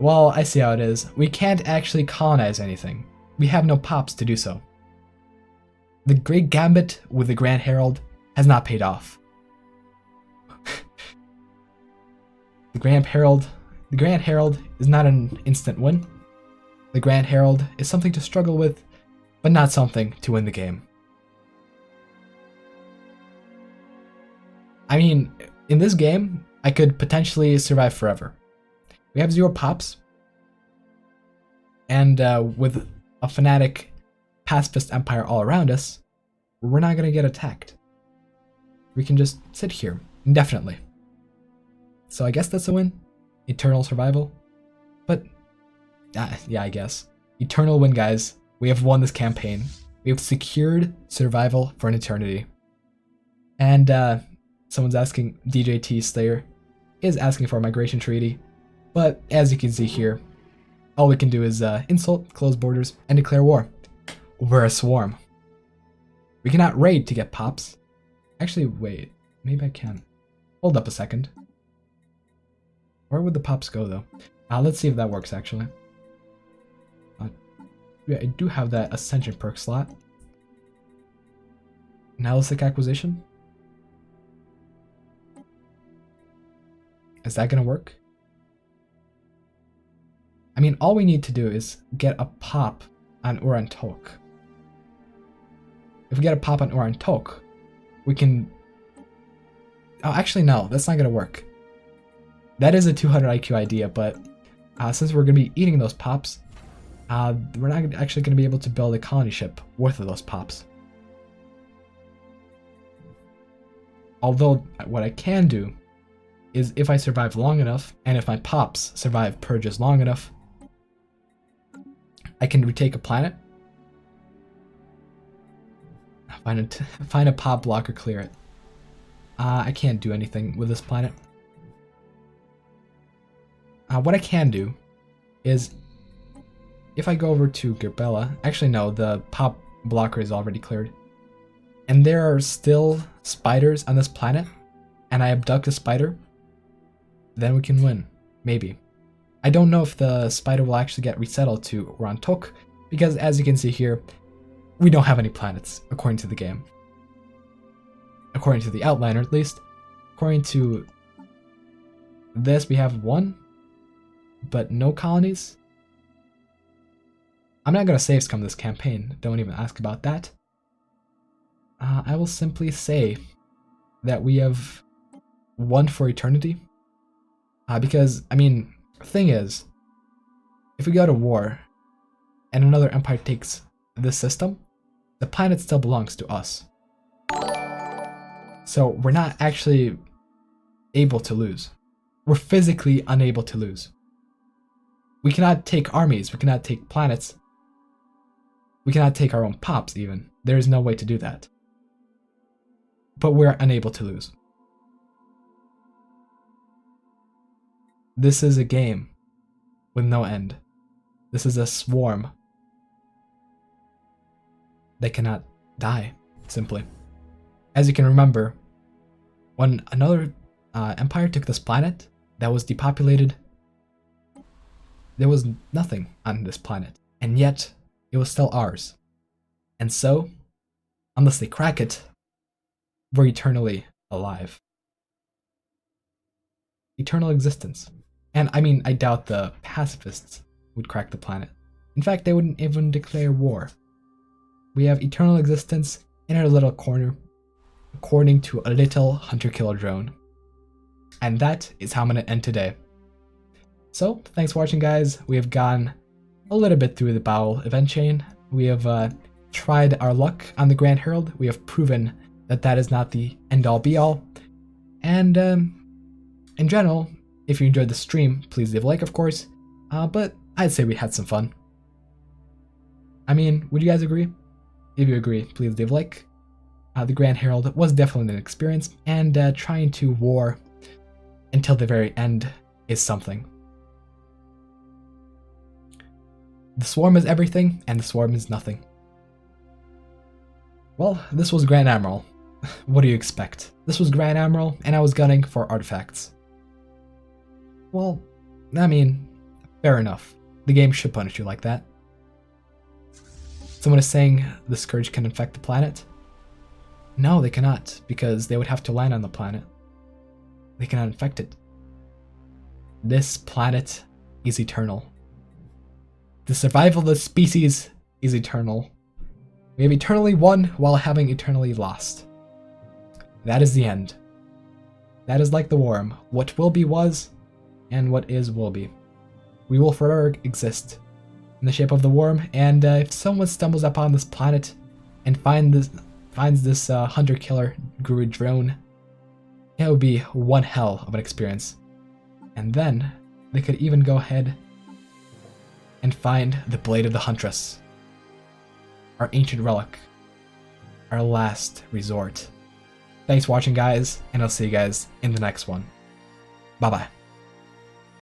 Well, I see how it is. We can't actually colonize anything. We have no pops to do so. The Great Gambit with the Grand Herald has not paid off. The Grand Herald is not an instant win. The Grand Herald is something to struggle with, but not something to win the game. I mean, in this game, I could potentially survive forever. We have 0 pops, and with a fanatic pacifist empire all around us, we're not going to get attacked. We can just sit here indefinitely. So I guess that's a win. Eternal survival. But, yeah, I guess. Eternal win, guys. We have won this campaign. We have secured survival for an eternity. And, someone's asking, DJT Slayer is asking for a migration treaty. But, as you can see here, all we can do is insult, close borders, and declare war. We're a swarm. We cannot raid to get pops. Actually, wait. Maybe I can. Hold up a second. Where would the pops go, though? Let's see if that works, actually. Yeah, I do have that Ascension perk slot. Analytic acquisition. Is that gonna work? I mean, all we need to do is get a pop on Urantok. If we get a pop on Urantok, we can... Oh, actually, no, that's not gonna work. That is a 200 IQ idea, but since we're gonna be eating those pops, we're not actually gonna be able to build a colony ship worth of those pops. Although, what I can do is if I survive long enough, and if my pops survive purges long enough, I can retake a planet, find a pop block or clear it. I can't do anything with this planet. What I can do is, if I go over to Gerbella, actually no, the pop blocker is already cleared, and there are still spiders on this planet, and I abduct a spider, then we can win. Maybe. I don't know if the spider will actually get resettled to Urantok, because as you can see here, we don't have any planets, according to the game. According to the outliner, at least. According to this, we have 1, but no colonies. I'm not going to save scum this campaign, don't even ask about that. I will simply say that we have won for eternity. Because, I mean, the thing is, if we go to war and another empire takes this system, the planet still belongs to us. So we're not actually able to lose. We're physically unable to lose. We cannot take armies, we cannot take planets, we cannot take our own pops even. There is no way to do that. But we're unable to lose. This is a game with no end. This is a swarm that cannot die, simply. As you can remember, when another empire took this planet that was depopulated, there was nothing on this planet, and yet it was still ours. And so, unless they crack it, we're eternally alive. Eternal existence. And I mean, I doubt the pacifists would crack the planet. In fact, they wouldn't even declare war. We have eternal existence in our little corner, according to a little hunter-killer drone. And that is how I'm going to end today. So, thanks for watching, guys. We have gone a little bit through the BAOL event chain. We have tried our luck on the Grand Herald. We have proven that that is not the end-all be-all. And in general, if you enjoyed the stream, please leave a like, of course. But I'd say we had some fun. I mean, would you guys agree? If you agree, please leave a like. The Grand Herald was definitely an experience, and trying to war until the very end is something. The Swarm is everything, and the Swarm is nothing. Well, this was Grand Admiral. What do you expect? This was Grand Admiral, and I was gunning for artifacts. Well, I mean, fair enough. The game should punish you like that. Someone is saying the Scourge can infect the planet? No, they cannot, because they would have to land on the planet. They cannot infect it. This planet is eternal. The survival of the species is eternal. We have eternally won while having eternally lost. That is the end. That is like the worm. What will be was, and what is will be. We will forever exist in the shape of the worm, and if someone stumbles upon this planet and finds this hunter-killer guru drone, it would be one hell of an experience. And then they could even go ahead and find the Blade of the Huntress, our ancient relic, our last resort. Thanks for watching, guys, and I'll see you guys in the next one. Bye-bye.